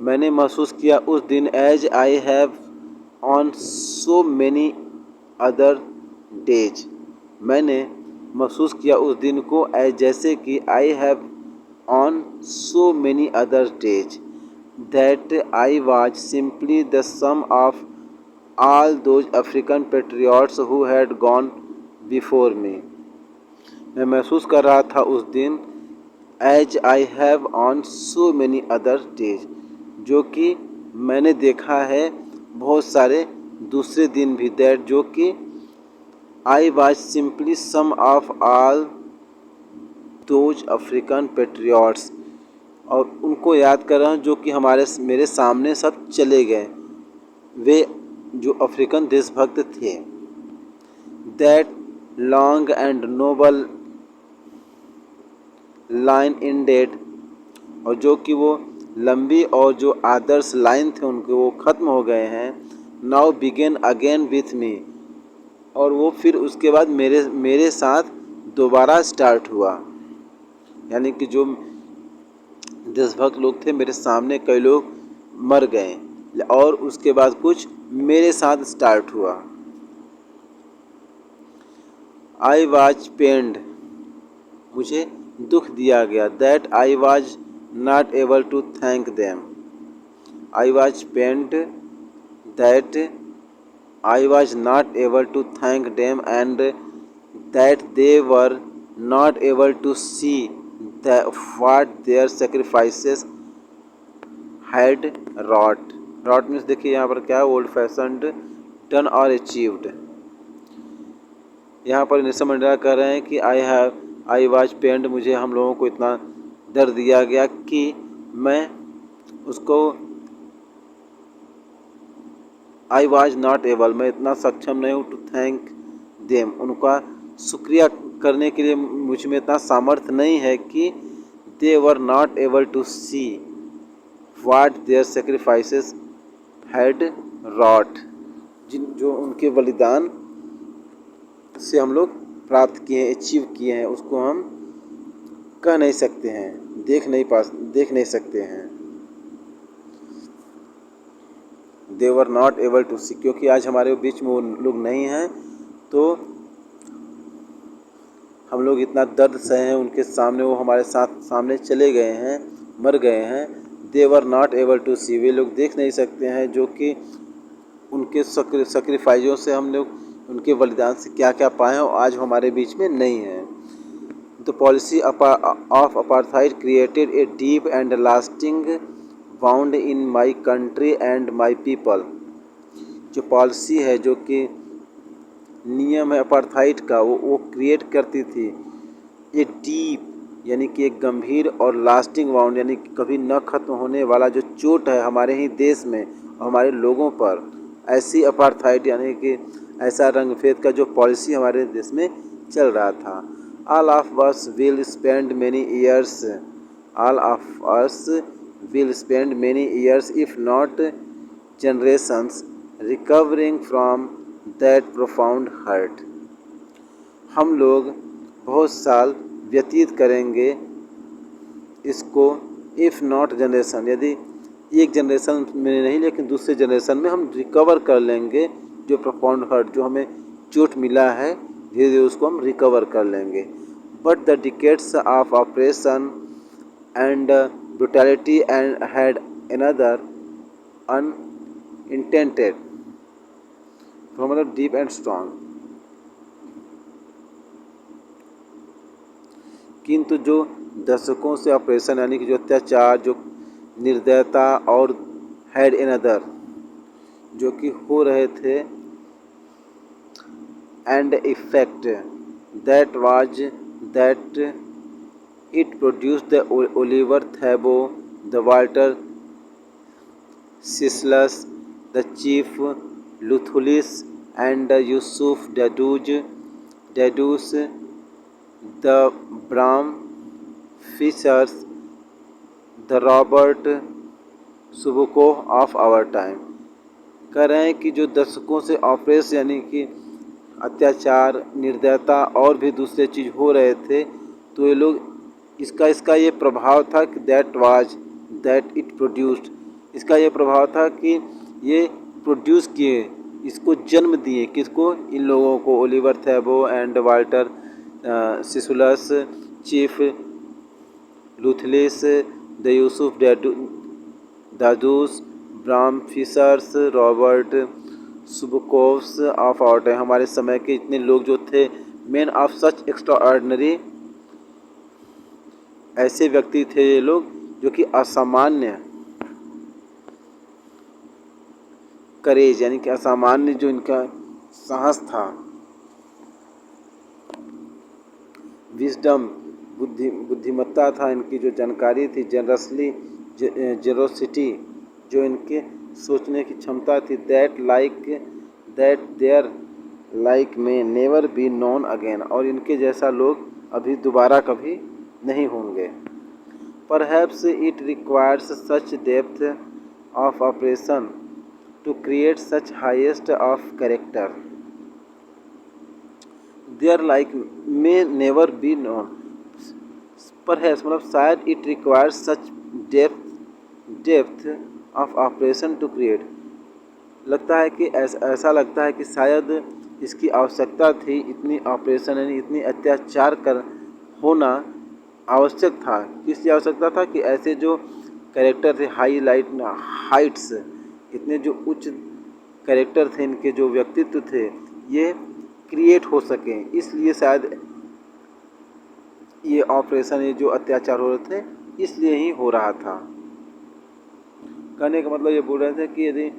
मैंने महसूस किया उस दिन, as I have on so many other days, मैंने महसूस किया उस दिन को जैसे कि I have on so many other days, that I was simply the sum of all those African patriots who had gone before me. मैं महसूस कर रहा था उस दिन, as I have on so many other days, जो कि मैंने देखा है बहुत सारे दूसरे दिन भी, दैट जो कि आई was simply some of all those African patriots, और उनको याद कर रहा हूँ जो कि मेरे सामने सब चले गए, वे जो अफ्रीकन देशभक्त थे। That long and noble line indeed, और जो कि वो लंबी और जो आदर्श लाइन थे उनके वो ख़त्म हो गए हैं। Now begin again with me, और वो फिर उसके बाद मेरे साथ दोबारा स्टार्ट हुआ, यानी कि जो देशभक्त लोग थे, मेरे सामने कई लोग मर गए और उसके बाद कुछ मेरे साथ स्टार्ट हुआ। आई वाज पेन्ड, मुझे दुख दिया गया, that I was not able to thank them, I was pained that I was not able to thank them and that they were not able to see what their sacrifices had wrought। wrought means देखिए यहाँ पर क्या है, old fashioned, done और achieved. यहाँ पर Nelson Mandela कह रहे हैं कि आई वाज पेन्ड, मुझे हम लोगों को इतना दर्द दिया गया कि मैं उसको आई वाज नॉट एबल, मैं इतना सक्षम नहीं हूँ टू थैंक देम, उनका शुक्रिया करने के लिए मुझ में इतना सामर्थ्य नहीं है कि they were not able to see what their sacrifices had wrought, जिन जो उनके बलिदान से हम लोग प्राप्त किए हैं, अचीव किए हैं, उसको हम कह नहीं सकते हैं, देख नहीं सकते हैं। दे वर नॉट एबल टू सी, क्योंकि आज हमारे बीच में वो लोग नहीं हैं, तो हम लोग इतना दर्द सहे हैं उनके सामने, वो हमारे साथ सामने चले गए हैं, मर गए हैं। दे वर नॉट एबल टू सी, वे लोग देख नहीं सकते हैं, जो कि उनके सेक्रीफाइसों से हम लोग उनके बलिदान से क्या क्या पाए हैं, और आज हमारे बीच में नहीं है। The policy of apartheid created a deep and lasting bound in my country and my people. जो पॉलिसी है, जो कि नियम है अपार्थाइड का, वो क्रिएट करती थी ये डीप, यानी कि एक गंभीर, और लास्टिंग बाउंड, यानी कि कभी न खत्म होने वाला जो चोट है हमारे ही देश में और हमारे लोगों पर। ऐसी अपार्थाइड, यानी कि ऐसा रंगभेद का जो पॉलिसी हमारे देश में चल रहा था। All of us will spend many years, all of us will spend many years if not generations recovering from that profound hurt। हम लोग बहुत साल व्यतीत करेंगे इसको, इफ़ नॉट जनरेशन, यदि एक जनरेशन में नहीं लेकिन दूसरे जनरेशन में हम रिकवर कर लेंगे जो प्रोफाउंड हर्ट, जो हमें चोट मिला है, धीरे धीरे उसको हम रिकवर कर लेंगे। But the decades of operation and brutality and had another अनइंटेंटेड, मतलब डीप एंड स्ट्रॉन्ग। किंतु जो दशकों से ऑपरेशन, यानी कि जो अत्याचार, जो निर्दयता, और हैड अनदर, जो कि हो रहे थे, and effect that was that it produced the Oliver Tambo, the Walter Sisulus, the Chief Luthulis, and Yusuf Dadoos, the Bram Fischers, the Robert Sobukwe of our time. कह रहे हैं कि जो दशकों से ऑपरेशन, यानी कि अत्याचार, निर्दयता और भी दूसरे चीज़ हो रहे थे, तो ये लोग इसका ये प्रभाव था कि दैट इट प्रोड्यूस्ड, इसका ये प्रभाव था कि ये प्रोड्यूस किए, इसको जन्म दिए, किसको, इन लोगों को, Oliver Tambo and Walter Sisulus, Chief Luthulis, the Yusuf Dadoos, Bram Fischers, Robert Sobukwes of our time. हमारे समय के इतने लोग जो थे, मैन ऑफ सच एक्स्ट्राऑर्डिनरी, ऐसे व्यक्ति थे ये लोग जो कि असामान्य करेज, यानी कि असामान्य जो इनका साहस था, विजडम, बुद्धिमत्ता था इनकी, जो जानकारी थी, जनरसली, जेरोसिटी, जो इनके सोचने की क्षमता थी, that their like may never be known again, और इनके जैसा लोग अभी दोबारा कभी नहीं होंगे। Perhaps it requires such depth of operation to create such highest of character, their like may never be known. Perhaps मतलब शायद, it requires such depth of operation to create, लगता है कि ऐसा लगता है कि शायद इसकी आवश्यकता थी, इतनी ऑपरेशन, यानी इतनी अत्याचार कर होना आवश्यक था। किस लिए आवश्यकता था कि ऐसे जो कैरेक्टर थे, हाइट्स, इतने जो उच्च कैरेक्टर थे, इनके जो व्यक्तित्व थे, ये क्रिएट हो सकें, इसलिए शायद ये ऑपरेशन, ये जो अत्याचार हो रहे थे, इसलिए ही हो रहा था। कहने का मतलब ये बोल रहे थे कि यदि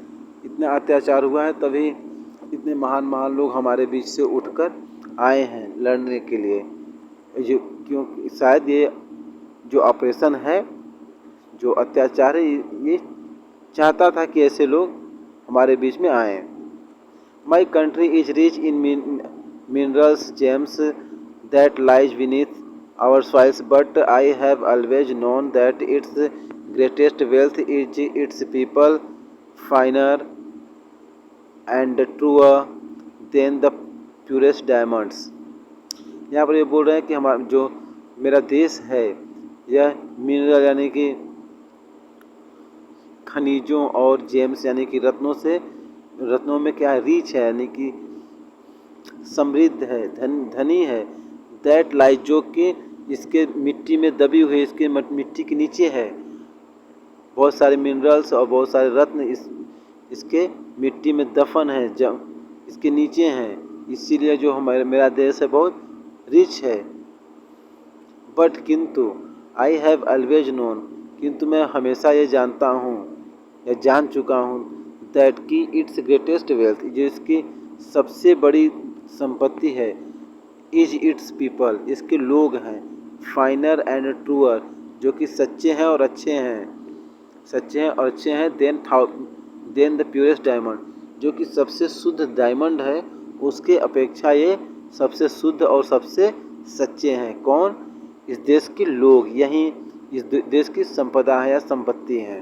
इतना अत्याचार हुआ है, तभी इतने महान महान लोग हमारे बीच से उठकर आए हैं लड़ने के लिए, क्योंकि शायद ये जो ऑपरेशन है, जो अत्याचार है, ये चाहता था कि ऐसे लोग हमारे बीच में आए। My country is rich in minerals James that lies beneath our soils, but I have always known that its greatest wealth is its people, finer and truer than the purest diamonds. यहाँ पर ये बोल रहे हैं कि हमारा जो मेरा देश है यह मिनरल यानी कि खनिजों और जेम्स यानी कि रत्नों में क्या है, रिच है यानी कि समृद्ध है, धनी है। दैट लाइज जो कि इसके मिट्टी में दबी हुई, इसके मिट्टी के नीचे है। बहुत सारे मिनरल्स और बहुत सारे रत्न इसके मिट्टी में दफन है, जब इसके नीचे हैं। इसीलिए जो मेरा देश है बहुत रिच है। बट किंतु आई हैव ऑलवेज नोन, किंतु मैं हमेशा ये जानता हूँ या जान चुका हूँ दैट कि इट्स ग्रेटेस्ट वेल्थ, जो इसकी सबसे बड़ी संपत्ति है, इज इट्स पीपल, इसके लोग हैं। फाइनर एंड ट्रूअर, जो कि सच्चे हैं और अच्छे हैं। देन द प्योरेस्ट डायमंड, जो कि सबसे शुद्ध डायमंड है, उसके अपेक्षा ये सबसे शुद्ध और सबसे सच्चे हैं। कौन? इस देश के लोग, यही इस देश की संपदा है या संपत्ति है।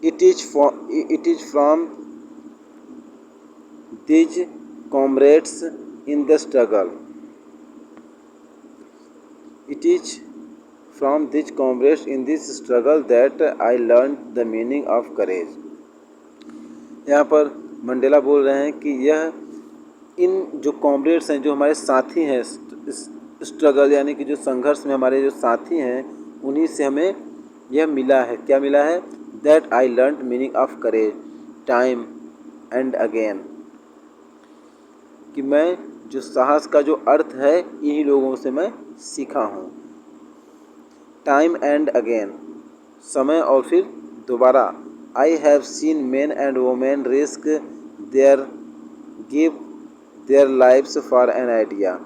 It is from these comrades in the struggle. It is from these comrades in this struggle that I learned the meaning of courage. यहाँ पर मंडेला बोल रहे हैं कि यह इन जो कॉमरेड्स हैं, जो हमारे साथी हैं स्ट्रगल यानी कि जो संघर्ष में हमारे जो साथी हैं, उन्हीं से हमें यह मिला है। क्या मिला है? That I learned meaning of courage time and again, कि मैं जो साहस का जो अर्थ है इन्हीं लोगों से मैं सीखा हूँ। टाइम एंड अगेन, समय और फिर दोबारा। I have seen main and women risk give their lives for an idea.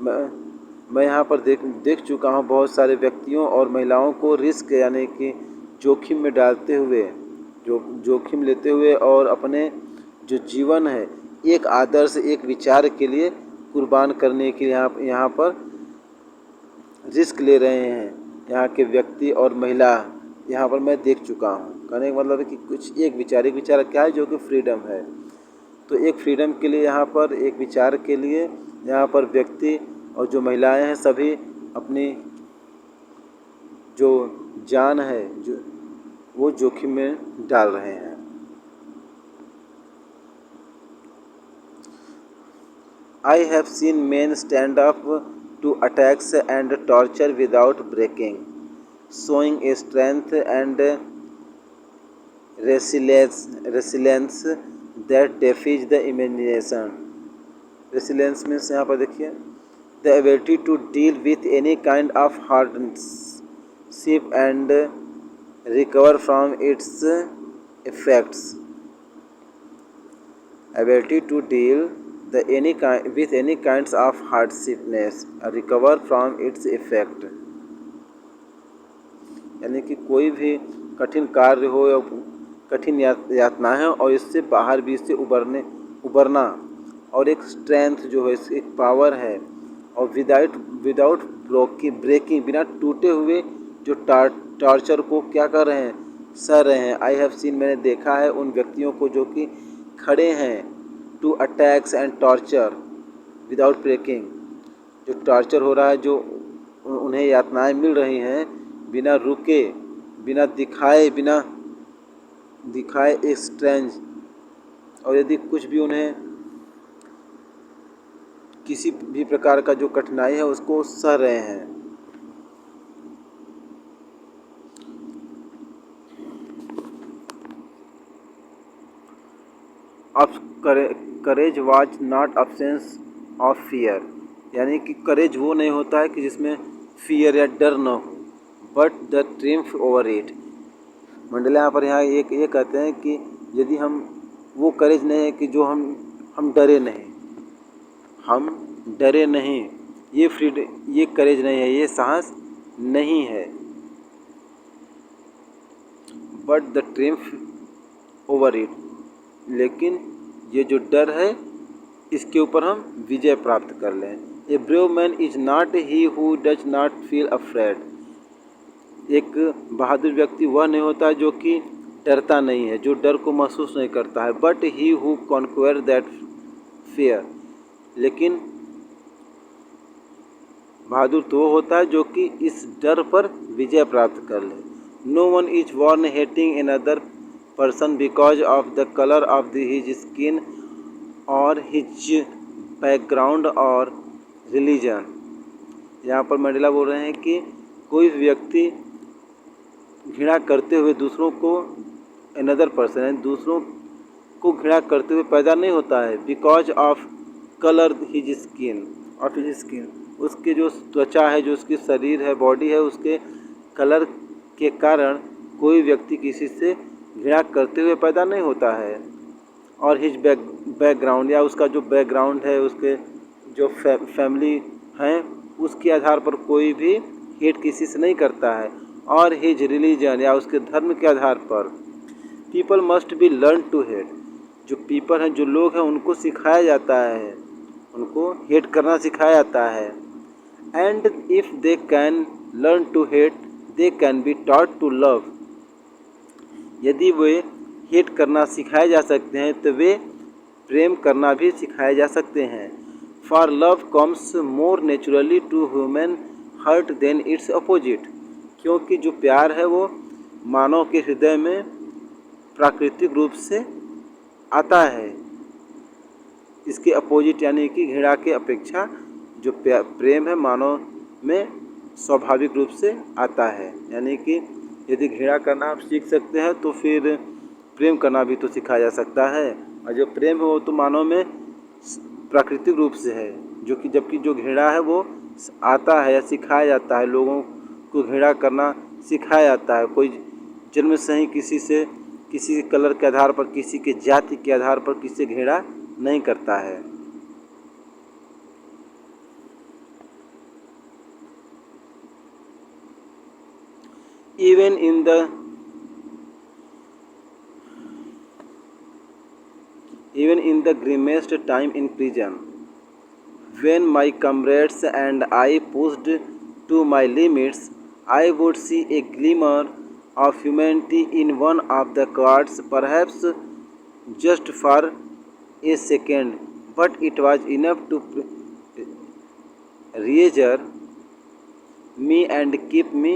मैं यहाँ पर देख चुका हूँ बहुत सारे व्यक्तियों और महिलाओं को रिस्क यानी कि जोखिम में डालते हुए, जोखिम लेते हुए और अपने जो जीवन है एक आदर्श, एक विचार के लिए कुर्बान करने के लिए यहाँ पर रिस्क ले रहे हैं यहाँ के व्यक्ति और महिला। यहाँ पर मैं देख चुका हूँ। कहने का मतलब है कि कुछ एक विचार क्या है, जो कि फ्रीडम है। तो एक फ्रीडम के लिए यहाँ पर, एक विचार के लिए यहाँ पर व्यक्ति और जो महिलाएं हैं सभी अपनी जो जान है जो वो जोखिम में डाल रहे हैं। I have seen men stand up to attacks and torture without breaking, showing a strength and resilience that defies the imagination. Resilience means यहाँ पर देखिए the ability to deal with any kind of hardship and recover from its effects. Ability to deal with any kinds of hardshipness, recover from its effect, यानी कि कोई भी कठिन कार्य हो या कठिन यातना है और इससे बाहर भी, इससे उबरना और एक स्ट्रेंथ जो है, एक पावर है। और विदाउट ब्रेकिंग, बिना टूटे हुए जो टॉर्चर को क्या कर रहे हैं, सह रहे हैं। आई हैव सीन, मैंने देखा है उन व्यक्तियों को जो कि खड़े हैं to attacks and torture without breaking, जो टॉर्चर हो रहा है, जो उन्हें यातनाएं मिल रही हैं, बिना रुके, बिना दिखाए एक स्ट्रेंज, और यदि कुछ भी उन्हें किसी भी प्रकार का जो कठिनाई है उसको सह रहे हैं। अब courage was not absence of fear, यानी कि करेज वो नहीं होता है कि जिसमें फियर या डर न हो, but the triumph over it. Mandela यहाँ पर ये कहते हैं कि यदि हम वो करेज नहीं है कि जो हम डरे नहीं, ये करेज नहीं है, ये साहस नहीं है। But the triumph over it, लेकिन ये जो डर है इसके ऊपर हम विजय प्राप्त कर लें। A brave man is not he who does not feel afraid. एक बहादुर व्यक्ति वह नहीं होता जो कि डरता नहीं है, जो डर को महसूस नहीं करता है, but he who conquers that fear. लेकिन बहादुर तो वो होता है जो कि इस डर पर विजय प्राप्त कर ले। No one is born hating another person because of the colour of his skin और हिज बैकग्राउंड और रिलीजन। यहाँ पर मंडेला बोल रहे हैं कि कोई व्यक्ति घृणा करते हुए दूसरों को अनदर पर्सन है, दूसरों को घृणा करते हुए पैदा नहीं होता है। Because of colour his skin, of his skin, उसके जो त्वचा है, जो उसकी शरीर है, बॉडी है, उसके कलर के कारण कोई व्यक्ति किसी से घृणा करते हुए पैदा नहीं होता है। और हिज बैकग्राउंड, या उसका जो बैकग्राउंड है, उसके जो फैमिली हैं, उसके आधार पर कोई भी हेट किसी से नहीं करता है। और हिज रिलीजन, या उसके धर्म के आधार पर। People must be learn to hate. जो पीपल हैं, जो लोग हैं, उनको सिखाया जाता है, उनको हेट करना सिखाया जाता है। And if they can learn to hate they can be taught to love. यदि वे हेट करना सिखाए जा सकते हैं तो वे प्रेम करना भी सिखाए जा सकते हैं। For love comes more naturally to human heart than its opposite. क्योंकि जो प्यार है वो मानव के हृदय में प्राकृतिक रूप से आता है, इसके अपोजिट यानी कि घृणा के अपेक्षा जो प्रेम है मानव में स्वाभाविक रूप से आता है। यानी कि यदि घृणा करना आप सीख सकते हैं तो फिर प्रेम करना भी तो सिखाया जा सकता है। और जो प्रेम है वो तो मानव में प्राकृतिक रूप से है, जो कि जबकि जो घृणा है वो आता है या सिखाया जाता है। लोगों को घृणा करना सिखाया जाता है। कोई जन्म से ही किसी से, किसी कलर के आधार पर, किसी के जाति के आधार पर किसी से घृणा नहीं करता है। Even in the grimmest time in prison, when my comrades and I pushed to my limits, I would see a glimmer of humanity in one of the guards, perhaps just for a second, but it was enough to reassure me and keep me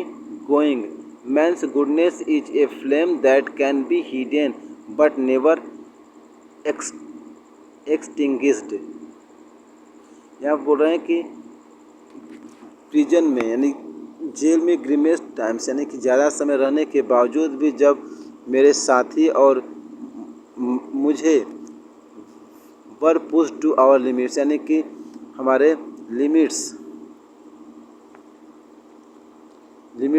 going. Man's goodness is a flame that can be hidden but never extinguished। यहाँ बोल रहे हैं कि prison में यानी jail में grimmest times यानी कि ज़्यादा समय रहने के बावजूद भी जब मेरे साथी और मुझे वर पुश टू आवर लिमिट्स यानी कि हमारे लिमिट्स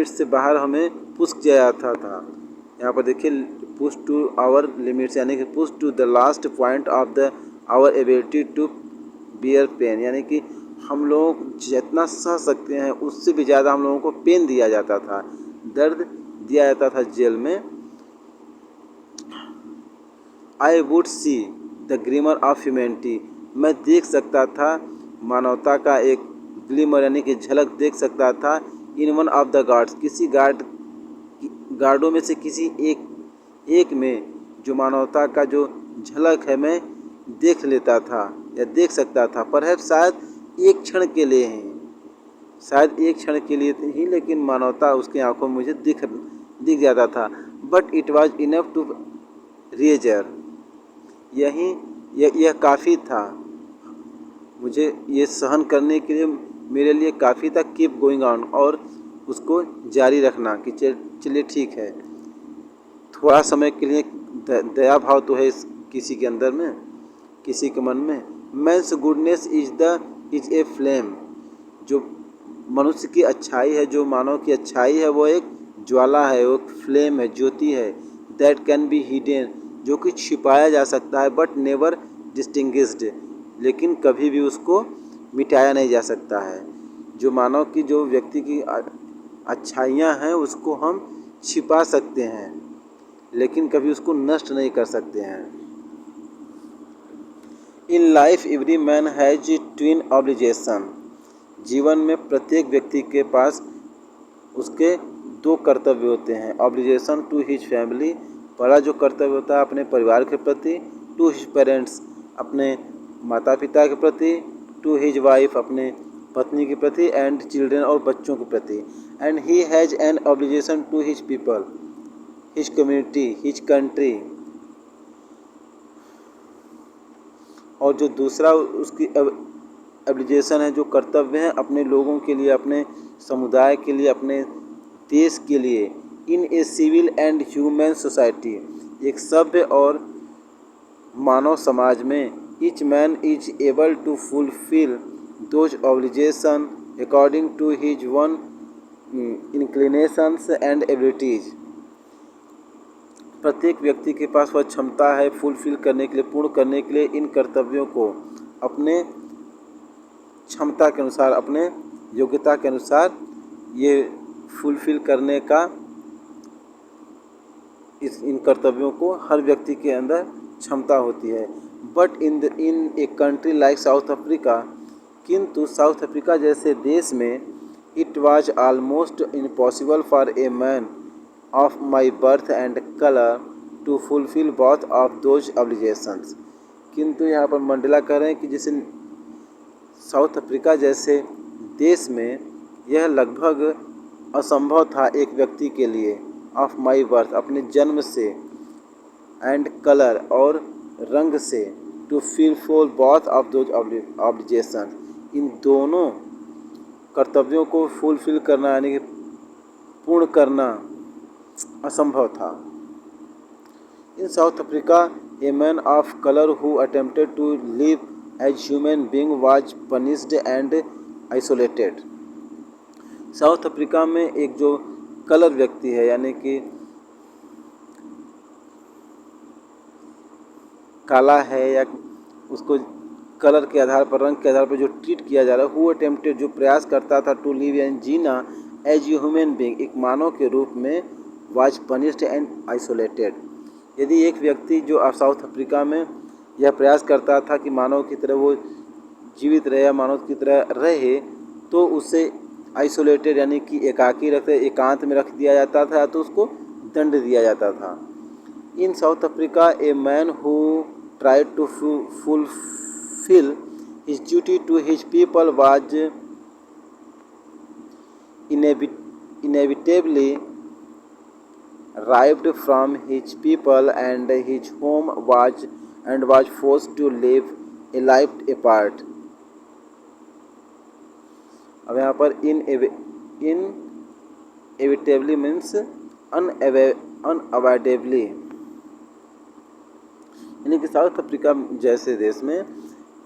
से बाहर हमें पुश किया जाता था। यहाँ पर देखिए पुश टू आवर लिमिट्स यानी कि push to the last point of the our ability to bear pain, यानी कि हम लोग जितना सह सकते हैं उससे भी ज़्यादा हम लोगों को पेन दिया जाता था, दर्द दिया जाता था जेल में। I would see the glimmer of humanity, मैं देख सकता था मानवता का एक ग्लिमर यानी कि झलक देख सकता था। In one of the guards, किसी गार्डों में से किसी एक में जो मानवता का जो झलक है मैं देख लेता था या देख सकता था। परहैप्स शायद एक क्षण के लिए ही, लेकिन मानवता उसकी आंखों में मुझे दिख जाता था। But it was enough to reassure, यह काफ़ी था मुझे ये सहन करने के लिए, मेरे लिए काफ़ी था। कीप गोइंग ऑन, और उसको जारी रखना कि चलिए ठीक है। थोड़ा समय के लिए दया भाव तो है किसी के अंदर में, किसी के मन में। Man's goodness is a flame, जो मनुष्य की अच्छाई है, जो मानव की अच्छाई है वो एक ज्वाला है, वो एक फ्लेम है, ज्योति है। दैट कैन बी हिडन, जो कि छिपाया जा सकता है, बट नेवर डिस्टिंग्विश्ड, लेकिन कभी भी उसको मिटाया नहीं जा सकता है। जो मानव की, जो व्यक्ति की अच्छाइयाँ हैं उसको हम छिपा सकते हैं लेकिन कभी उसको नष्ट नहीं कर सकते हैं। In life every man has twin obligation. जीवन में प्रत्येक व्यक्ति के पास उसके दो कर्तव्य होते हैं। ऑब्लिगेशन टू हिज फैमिली, पहला जो कर्तव्य होता है अपने परिवार के प्रति, टू हिज पेरेंट्स, अपने माता पिता के प्रति, टू हिज वाइफ, अपने पत्नी के प्रति, एंड चिल्ड्रन और बच्चों के प्रति। And he has an obligation to his people, his community, his country. और जो दूसरा उसकी ऑब्लिगेशन है, जो कर्तव्य है अपने लोगों के लिए, अपने समुदाय के लिए, अपने देश के लिए। In a civil and human society, एक सभ्य और मानव समाज में, each man is able to fulfil those obligation according to his own inclinations and abilities. प्रत्येक व्यक्ति के पास वह क्षमता है फुलफिल करने के लिए, पूर्ण करने के लिए इन कर्तव्यों को अपने क्षमता के अनुसार, अपने योग्यता के अनुसार ये फुलफिल करने का, इन कर्तव्यों को हर व्यक्ति के अंदर क्षमता होती है। But in a country like South Africa, किंतु साउथ अफ्रीका जैसे देश में, it was almost impossible for a man of my birth and colour to fulfil both of those obligations. किंतु यहाँ पर मंडेला कह रहे हैं कि जैसे साउथ अफ्रीका जैसे देश में यह लगभग असंभव था एक व्यक्ति के लिए, ऑफ माई बर्थ, अपने जन्म से, एंड कलर और रंग से, to fulfil both of those obligation, इन दोनों कर्तव्यों को फुलफिल करना यानी कि पूर्ण करना असंभव था। In South Africa a man of colour who attempted to live as human being was punished and isolated. South Africa में एक जो कलर व्यक्ति है यानी कि काला है या उसको कलर के आधार पर, रंग के आधार पर जो ट्रीट किया जा रहा है, हु अटेम्प्टेड, जो प्रयास करता था, टू लिव यानी जीना, एज ए ह्यूमन बीइंग, एक मानव के रूप में, वाज पनिश्ड एंड आइसोलेटेड। यदि एक व्यक्ति जो साउथ अफ्रीका में यह प्रयास करता था कि मानव की तरह वो जीवित रहे या मानव की तरह रहे, तो उसे आइसोलेटेड यानी कि एकाकी एकांत में रख दिया जाता था, तो उसको दंड दिया जाता था। In South Africa a man who tried to fulfil his duty to his people was inevitably arrived from his people and his home was forced to live a life apart। अब यहाँ पर inevitably मीन्स unavoidably, यानी कि south Africa जैसे देश में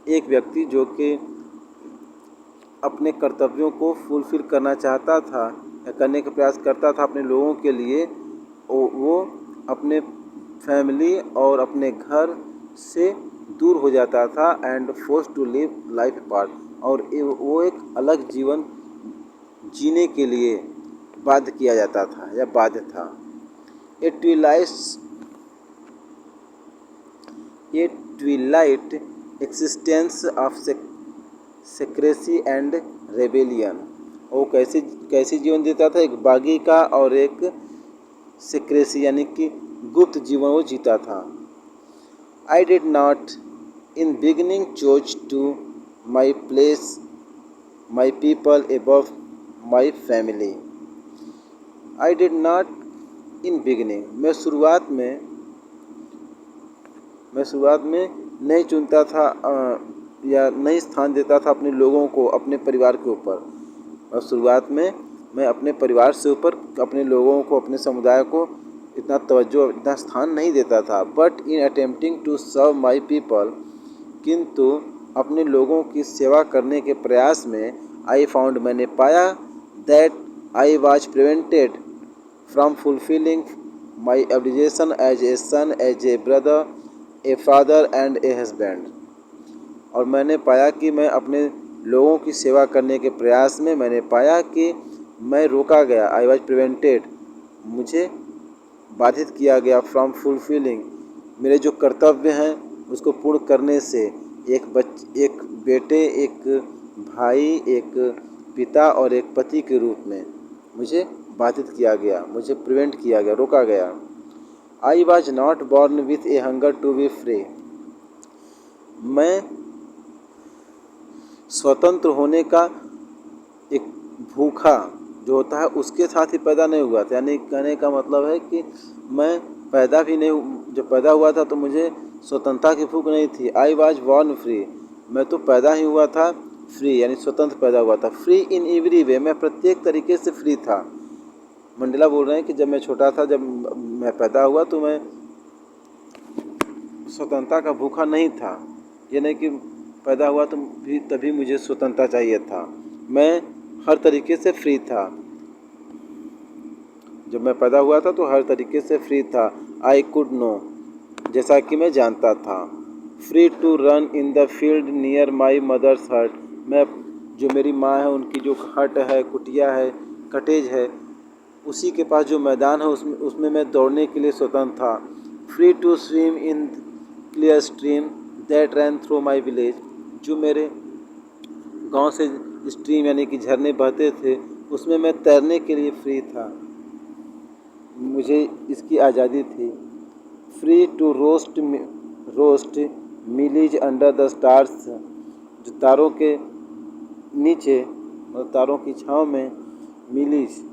एक व्यक्ति जो कि अपने कर्तव्यों को फुलफिल करना चाहता था या करने का प्रयास करता था अपने लोगों के लिए, वो अपने फैमिली और अपने घर से दूर हो जाता था, and force to live life apart, और वो एक अलग जीवन जीने के लिए बाध्य किया जाता था या बाध्य था। A twilight existence of secrecy and rebellion. वो कैसी जीवन जीता था, एक बागी का और एक सेक्रेसी यानी कि गुप्त जीवन वो जीता था। I did not in beginning choose to my place my people above my family. I did not in beginning, मैं शुरुआत में नहीं चुनता था या नहीं स्थान देता था अपने लोगों को अपने परिवार के ऊपर, और शुरुआत में मैं अपने परिवार से ऊपर अपने लोगों को, अपने समुदाय को इतना तवज्जो, इतना स्थान नहीं देता था। But in attempting to serve my people, किंतु अपने लोगों की सेवा करने के प्रयास में, आई फाउंड, मैंने पाया, that I was prevented from fulfilling my obligation as a son, as a brother, a father and a husband. और मैंने पाया कि मैं अपने लोगों की सेवा करने के प्रयास में मैंने पाया कि मैं रोका गया, आई वॉज प्रिवेंटेड, मुझे बाधित किया गया, फ्रॉम फुलफिलिंग, मेरे जो कर्तव्य हैं उसको पूर्ण करने से, एक बेटे, एक भाई, एक पिता और एक पति के रूप में मुझे बाधित किया गया, मुझे प्रिवेंट किया गया, रोका गया। I was not born with a hunger to be free. मैं स्वतंत्र होने का एक भूखा जो होता है उसके साथ ही पैदा नहीं हुआ था। यानी कहने का मतलब है कि मैं पैदा भी नहीं, जब पैदा हुआ था तो मुझे स्वतंत्रता की भूख नहीं थी। आई वॉज बॉर्न फ्री, मैं तो पैदा ही हुआ था फ्री, यानी स्वतंत्र पैदा हुआ था। फ्री इन एवरी वे, मैं प्रत्येक तरीके से फ्री था। मंडेला बोल रहे हैं कि जब मैं छोटा था, जब मैं पैदा हुआ तो मैं स्वतंत्रता का भूखा नहीं था। ये नहीं कि पैदा हुआ तो भी तभी मुझे स्वतंत्रता चाहिए था, मैं हर तरीके से फ्री था। जब मैं पैदा हुआ था तो हर तरीके से फ्री था। आई कुड नो, जैसा कि मैं जानता था। Free to run in the field near my mother's hut, मैं जो मेरी माँ है उनकी जो हट है, कुटिया है, कटेज है, उसी के पास जो मैदान है उसमें मैं दौड़ने के लिए स्वतंत्र था। Free to swim in clear stream that ran through my village, जो मेरे गांव से स्ट्रीम यानी कि झरने बहते थे उसमें मैं तैरने के लिए फ्री था, मुझे इसकी आज़ादी थी। Free to roast mealies under the stars, जो तारों के नीचे मतलब तारों की छाँव में मिलीज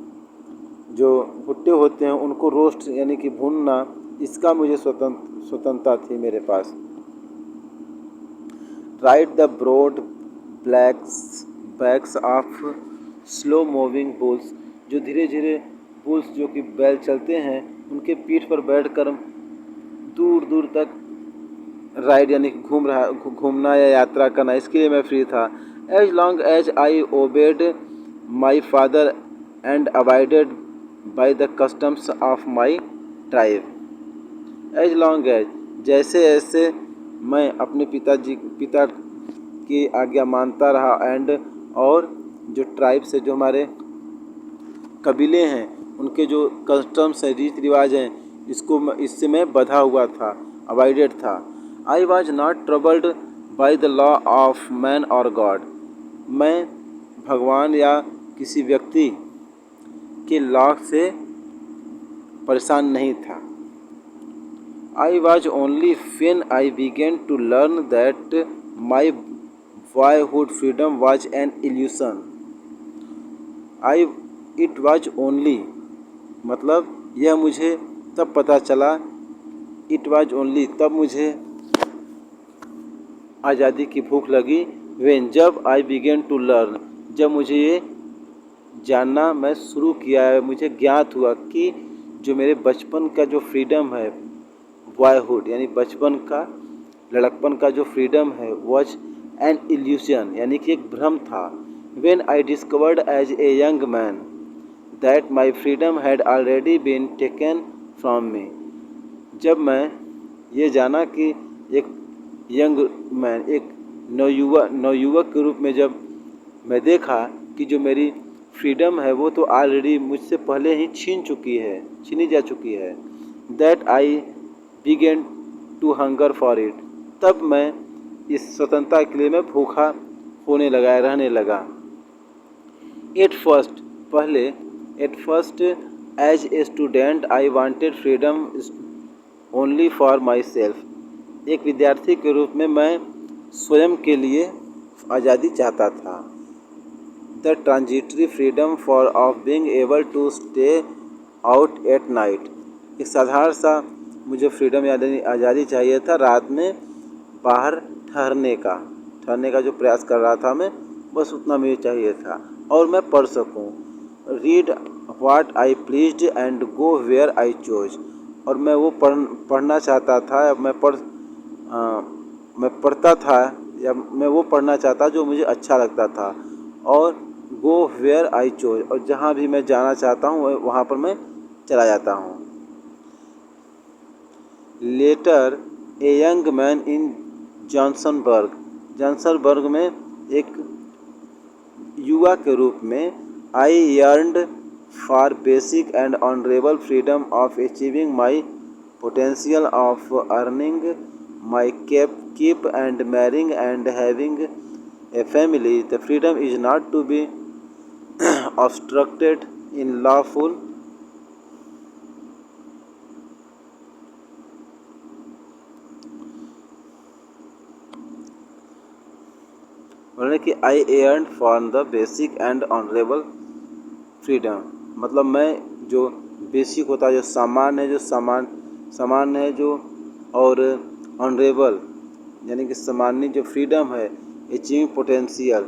जो भुट्टे होते हैं उनको रोस्ट यानी कि भूनना, इसका मुझे स्वतंत्रता थी मेरे पास। Ride the broad backs of slow moving bulls, जो धीरे धीरे बुल्स जो कि बैल चलते हैं उनके पीठ पर बैठकर दूर दूर तक राइड यानी घूमना या यात्रा करना, इसके लिए मैं फ्री था। As long as I obeyed my father and avoided by the customs of my tribe. As long as, जैसे ऐसे मैं अपने पिता की आज्ञा मानता रहा, एंड और जो ट्राइब से जो हमारे कबीले हैं उनके जो कस्टम्स हैं, रीति रिवाज हैं, इससे मैं बंधा हुआ था, अवॉइडेड था। I was not troubled by the law of man और गॉड, मैं भगवान या किसी व्यक्ति के लॉ से परेशान नहीं था। I was only when I began to learn that my boyhood freedom was an illusion. It was only, मतलब यह मुझे तब पता चला, इट वॉज ओनली, तब मुझे आज़ादी की भूख लगी। व्हेन, जब आई बिगेन टू लर्न, जब मुझे ये जानना मैं शुरू किया है, मुझे ज्ञात हुआ कि जो मेरे बचपन का जो फ्रीडम है, बॉयहुड यानी बचपन का, लड़कपन का जो फ्रीडम है, वॉज एन इल्यूशन यानी कि एक भ्रम था। When I discovered as a young man that my freedom had already been taken from me, जब मैं ये जाना कि एक यंग मैन, एक नवयुवक के रूप में जब मैं देखा कि जो मेरी फ्रीडम है वो तो ऑलरेडी मुझसे पहले ही छीनी जा चुकी है। That I began to hunger for it, तब मैं इस स्वतंत्रता के लिए मैं भूखा होने लगा, रहने लगा। At first as a student I wanted freedom only for my self, एक विद्यार्थी के रूप में मैं स्वयं के लिए आज़ादी चाहता था। The transitory freedom for of being able to stay out at night, एक साधारण सा मुझे फ्रीडम यानी आज़ादी चाहिए था, रात में बाहर ठहरने का जो प्रयास कर रहा था मैं, बस उतना मुझे चाहिए था, और मैं पढ़ सकूं। Read what I pleased and go where I chose, और मैं वो पढ़ना चाहता था, मैं पढ़ता था या मैं वो पढ़ना चाहता जो मुझे अच्छा लगता था, और गो वेयर आई चोज, और जहाँ भी मैं जाना चाहता हूँ वहाँ पर मैं चला जाता हूँ। Later a young man in Johannesburg में एक युवा के रूप में, I yearned for basic and honourable freedom of achieving my potential of earning my keep and marrying and having a family. The freedom is not to be obstructed in lawful बोले कि I yearn for the basic and honourable freedom, मतलब मैं जो basic होता है, जो सामान्य है जो, और ऑनरेबल यानी कि सामान्य जो फ्रीडम है, अचीव पोटेंशियल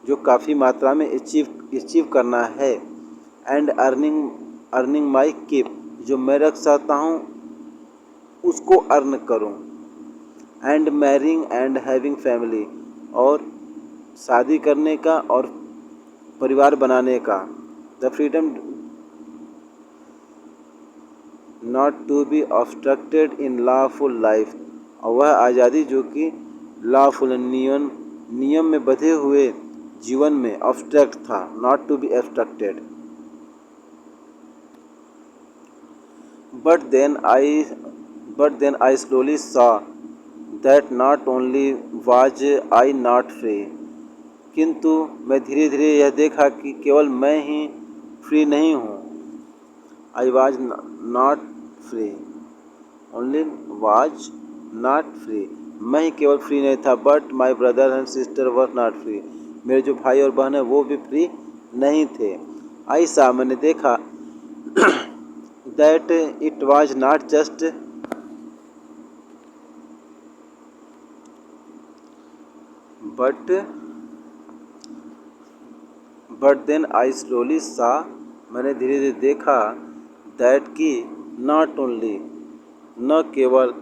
जो काफ़ी मात्रा में अचीव करना है, एंड अर्निंग माई कीप जो मैं रख सकता हूँ उसको अर्न करूँ, and marrying and having family और शादी करने का और परिवार बनाने का। The freedom not to be obstructed in lawful life, और वह आज़ादी जो कि लॉफुल नियम में बंधे हुए जीवन में ऑब्स्ट्रक्ट था, not to be obstructed. But then I slowly saw that not only was I not free, किंतु मैं धीरे धीरे यह देखा कि केवल मैं ही फ्री नहीं हूँ। I was not free, only was not free, मैं ही केवल फ्री नहीं था, but my brother and sister were not free, मेरे जो भाई और बहन है वो भी फ्री नहीं थे। ऐसा मैंने देखा that it was not just but then I slowly saw, मैंने धीरे धीरे देखा that कि not only न केवल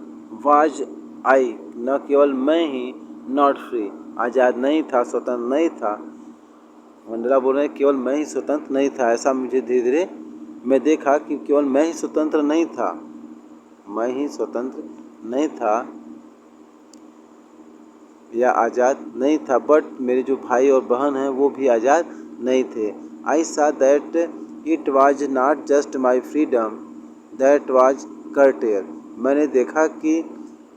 was I, न केवल मैं ही not free, आज़ाद नहीं था, स्वतंत्र नहीं था। मंडेला बोल रहे हैं केवल मैं ही स्वतंत्र नहीं था, ऐसा मुझे धीरे धीरे मैं देखा कि केवल मैं ही स्वतंत्र नहीं था, मैं ही स्वतंत्र नहीं था या आज़ाद नहीं था, बट मेरे जो भाई और बहन हैं वो भी आज़ाद नहीं थे। आई सा that it was not just my freedom that was cartel, मैंने देखा कि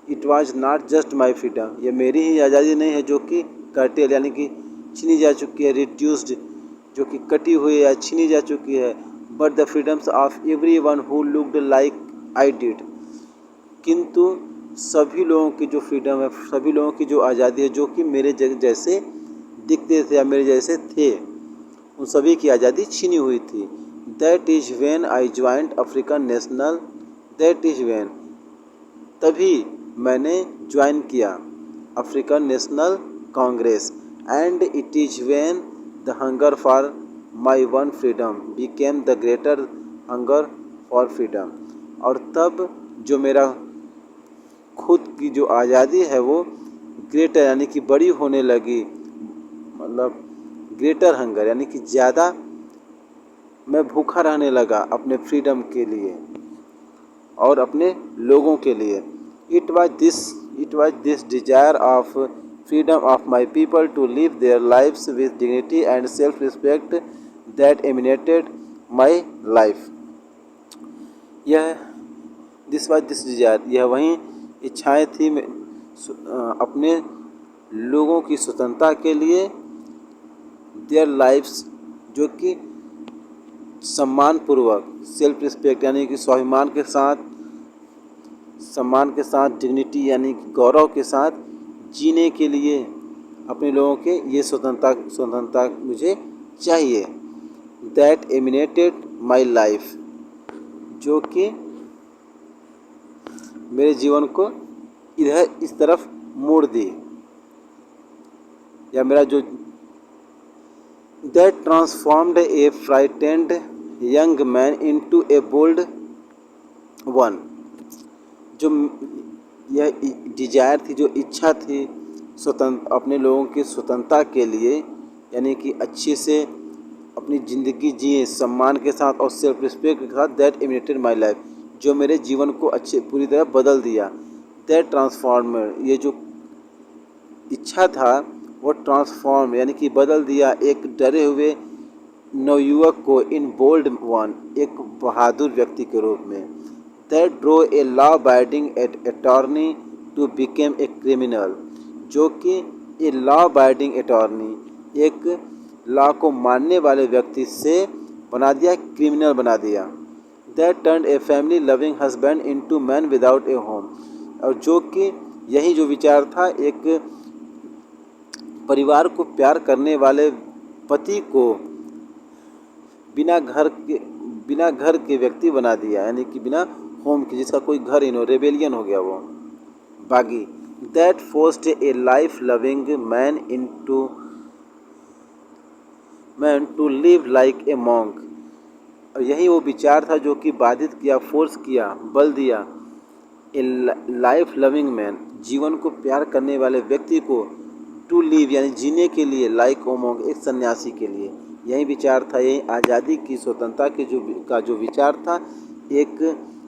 it was not just my freedom, ये मेरी ही आज़ादी नहीं है जो कि कर्टेल यानी कि छीनी जा चुकी है, रिड्यूस्ड जो कि कटी हुई या छीनी जा चुकी है, but the freedoms of every one who looked like I did, किंतु सभी लोगों की जो फ्रीडम है, सभी लोगों की जो आज़ादी है जो कि मेरे जैसे दिखते थे या मेरे जैसे थे, उन सभी की आज़ादी छीनी हुई थी। That is when I joined African national, that is when तभी मैंने ज्वाइन किया African National Congress, and it is when the hunger for my one freedom became the greater hunger for freedom, और तब जो मेरा खुद की जो आज़ादी है वो ग्रेटर यानी कि बड़ी होने लगी, मतलब ग्रेटर हंगर यानी कि ज़्यादा मैं भूखा रहने लगा अपने फ्रीडम के लिए और अपने लोगों के लिए। It was this desire of freedom of my people to live their lives with dignity and self respect that animated my life. This desire यह वही इच्छाएँ थी अपने लोगों की स्वतंत्रता के लिए, देयर लाइफ्स जो कि सम्मानपूर्वक, सेल्फ रिस्पेक्ट यानी कि स्वाभिमान के साथ, सम्मान के साथ, डिग्निटी यानी कि गौरव के साथ जीने के लिए अपने लोगों के ये स्वतंत्रता मुझे चाहिए। दैट एमिनेटेड माई लाइफ जो कि मेरे जीवन को इधर इस तरफ मोड़ दी, या मेरा जो that transformed a frightened young man into a bold one, जो यह डिजायर थी, जो इच्छा थी स्वतंत्र अपने लोगों की स्वतंत्रता के लिए, यानी कि अच्छे से अपनी ज़िंदगी जिए सम्मान के साथ और सेल्फ रिस्पेक्ट के साथ, दैट इमिनेटेड माई लाइफ जो मेरे जीवन को अच्छे पूरी तरह बदल दिया। दैट ट्रांसफॉर्म ये जो इच्छा था वो ट्रांसफॉर्म यानी कि बदल दिया एक डरे हुए नवयुवक को इन बोल्ड वन, एक बहादुर व्यक्ति के रूप में। That drew a law abiding attorney to became a criminal, जो कि ए लॉ अबाइडिंग अटॉर्नी एक लॉ को मानने वाले व्यक्ति से बना दिया क्रिमिनल बना दिया। That turn a family loving husband into man without A home, और जो कि यही जो विचार था एक परिवार को प्यार करने वाले पति को बिना घर के व्यक्ति बना दिया, यानी कि बिना होम के, जिसका कोई घर ही नहीं, रेबेलियन हो गया वो बागी। That forced a life loving man to live like a monk, और यही वो विचार था जो कि बाधित किया, फोर्स किया, बल दिया ए लाइफ लविंग मैन, जीवन को प्यार करने वाले व्यक्ति को, टू लिव यानी जीने के लिए, लाइक ए मॉन्क एक सन्यासी के लिए। यही विचार था, यही आज़ादी की स्वतंत्रता के जो विचार था, एक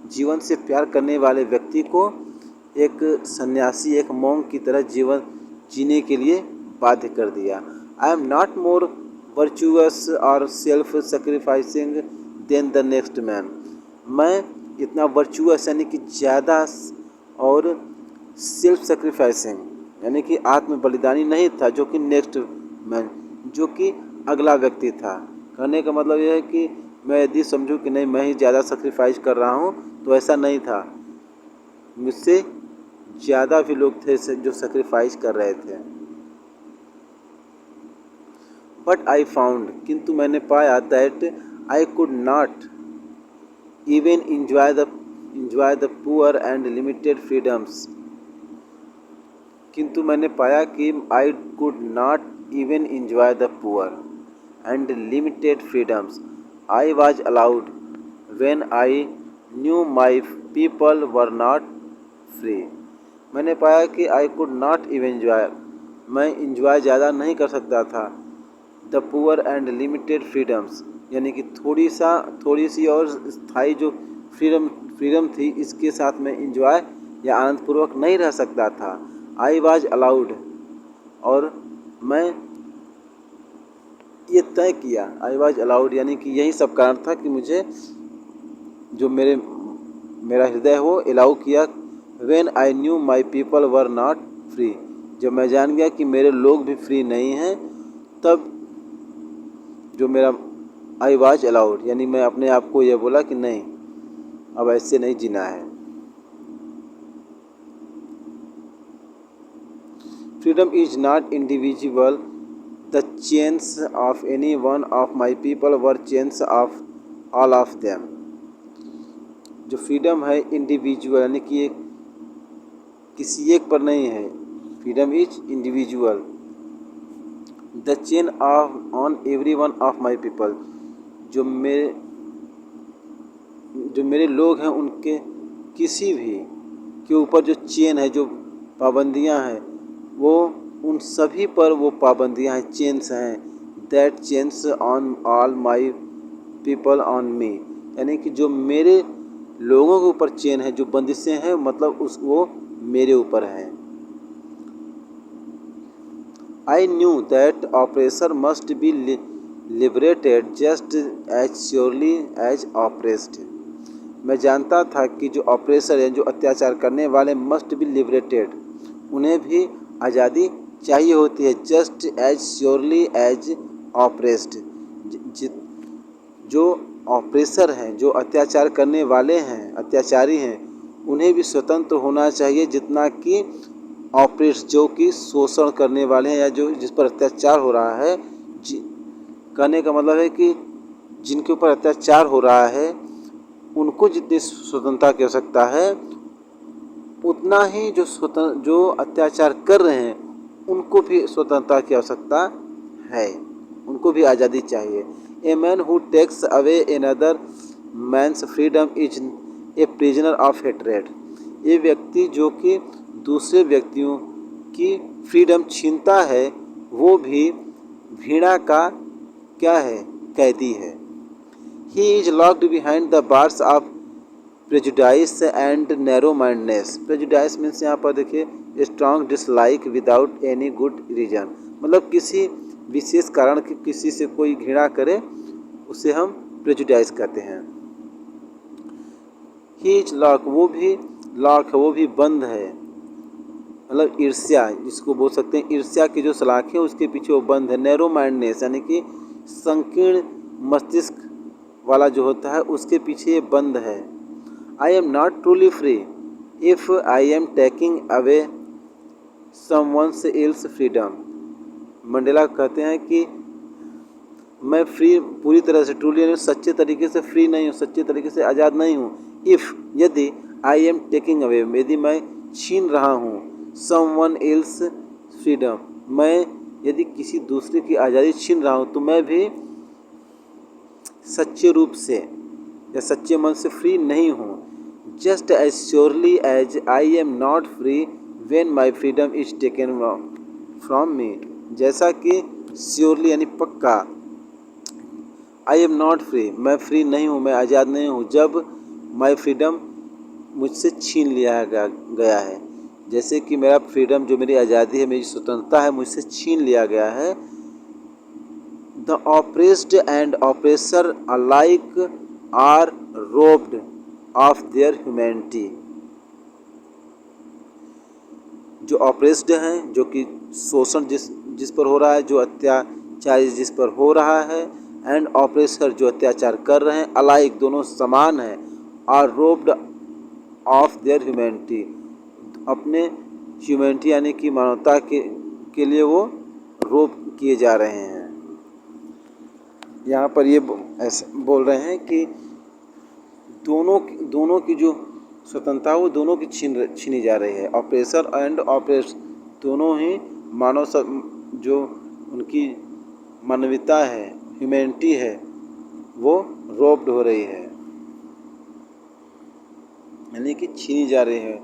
जीवन से प्यार करने वाले व्यक्ति को एक सन्यासी, एक मॉन्क की तरह जीवन जीने के लिए बाध्य कर दिया। I am not more virtuous or self sacrificing than the next man, मैं इतना वर्चुअस यानी कि ज़्यादा और सेल्फ सेक्रीफाइसिंग यानी कि आत्म बलिदानी नहीं था जो कि नेक्स्ट मैन, जो कि अगला व्यक्ति था। कहने का मतलब यह है कि मैं यदि समझूं कि नहीं मैं ही ज़्यादा सेक्रीफाइस कर रहा हूं, तो ऐसा नहीं था, मुझसे ज़्यादा भी लोग थे जो सेक्रीफाइस कर रहे थे। बट आई फाउंड, किंतु मैंने पाया, that I could not even enjoy the poor and limited freedoms, किंतु मैंने पाया कि I could not even enjoy the poor and limited freedoms I was allowed when I knew my people were not free। मैंने पाया कि I could not even enjoy, मैं enjoy ज़्यादा नहीं कर सकता था, the poor and limited freedoms, यानी कि थोड़ी सी और स्थायी जो फ्रीडम थी, इसके साथ में इंजॉय या आनंदपूर्वक नहीं रह सकता था। आई वाज अलाउड, और मैं ये तय किया, आई वाज अलाउड यानी कि यही सब कारण था कि मुझे जो मेरा हृदय हो अलाउ किया। When I knew my people were not free, जब मैं जान गया कि मेरे लोग भी फ्री नहीं हैं, तब जो मेरा आई वाज अलाउड यानी मैं अपने आप को यह बोला कि नहीं, अब ऐसे नहीं जीना है। Freedom is not individual, the chains of any one of my people were chains of all of them. जो फ्रीडम है इंडिविजुअल यानी कि किसी एक पर नहीं है, freedom is individual, the chain of on every one of my people, जो मेरे लोग हैं उनके किसी भी के ऊपर जो चेन है, जो पाबंदियां हैं, वो उन सभी पर वो पाबंदियां हैं, चेन्स हैं। That chains on all my people on me, यानी कि जो मेरे लोगों के ऊपर चेन है, जो बंदिशें हैं, मतलब वो मेरे ऊपर हैं। I knew that oppressor must be liberated just as surely as oppressed। मैं जानता था कि जो ऑपरेसर हैं, जो अत्याचार करने वाले, मस्ट बी लिबरेटेड, उन्हें भी आज़ादी चाहिए होती है, just as surely as oppressed, जो ऑपरेसर हैं, जो अत्याचार करने वाले हैं, अत्याचारी हैं, उन्हें भी स्वतंत्र होना चाहिए जितना कि ऑपरेट जो कि शोषण करने वाले हैं या जो जिस पर अत्याचार हो रहा है। कहने का मतलब है कि जिनके ऊपर अत्याचार हो रहा है उनको जितनी स्वतंत्रता की आवश्यकता है, उतना ही जो अत्याचार कर रहे हैं उनको भी स्वतंत्रता की आवश्यकता है, उनको भी आज़ादी चाहिए। A man who takes away another man's freedom is a prisoner of hatred. ये व्यक्ति जो कि दूसरे व्यक्तियों की फ्रीडम छीनता है, वो भी घृणा का क्या है, कैदी है। He is locked behind the bars of prejudice and narrow mindness. Prejudice means यहाँ पर देखिए strong dislike without any good reason, मतलब किसी विशेष कारण की किसी से कोई घृणा करे उसे हम प्रेजुडाइस कहते हैं। ही इज लॉक, वो भी लॉक है, वो भी बंद है। मतलब ईर्ष्या जिसको बोल सकते हैं, ईर्ष्या की जो सलाखें उसके पीछे वो बंद है। नैरो माइंडनेस यानी कि संकीर्ण मस्तिष्क वाला जो होता है उसके पीछे ये बंद है। आई am not truly free if I am taking away someone's else freedom. Mandela कहते हैं कि मैं फ्री पूरी तरह से ट्रूली यानी सच्चे तरीके से फ्री नहीं हूँ, सच्चे तरीके से आज़ाद नहीं हूँ। इफ़ यदि आई एम टेकिंग अवे यदि मैं छीन रहा हूँ समवन एल्स फ्रीडम, मैं यदि किसी दूसरे की आज़ादी छीन रहा हूँ तो मैं भी सच्चे रूप से या सच्चे मन से फ्री नहीं हूँ। Just as surely as I am not free when my freedom is taken from me, जैसा कि श्योरली यानी पक्का, आई एम नॉट फ्री मैं फ्री नहीं हूँ, मैं आज़ाद नहीं हूँ जब माई फ्रीडम मुझसे छीन लिया गया है। जैसे कि मेरा फ्रीडम जो मेरी आज़ादी है, मेरी स्वतंत्रता है, मुझसे छीन लिया गया है। The oppressed and oppressor alike are robbed of their humanity. जो ऑप्रेस्ड हैं, जो कि शोषण जिस पर हो रहा है, जो अत्याचार जिस पर हो रहा है, एंड ऑप्रेसर जो अत्याचार कर रहे हैं, अलाइक दोनों समान हैं, are robbed of their humanity अपने ह्यूमैनिटी यानी कि मानवता के लिए वो रोब किए जा रहे हैं। यहाँ पर ये ऐसे बोल रहे हैं कि दोनों की जो स्वतंत्रता वो दोनों की छीनी जा रही है। ऑपरेसर एंड ऑपरेस दोनों ही जो उनकी मानवता है, ह्यूमैनिटी है, वो रोब्ड हो रही है यानी कि छीनी जा रही है।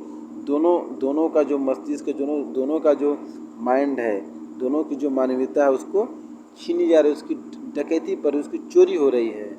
दोनों का जो मस्तिष्क, दोनों का जो माइंड है, दोनों की जो मानवता है उसको छीनी जा रही है, उसकी डकैती पर उसकी चोरी हो रही है।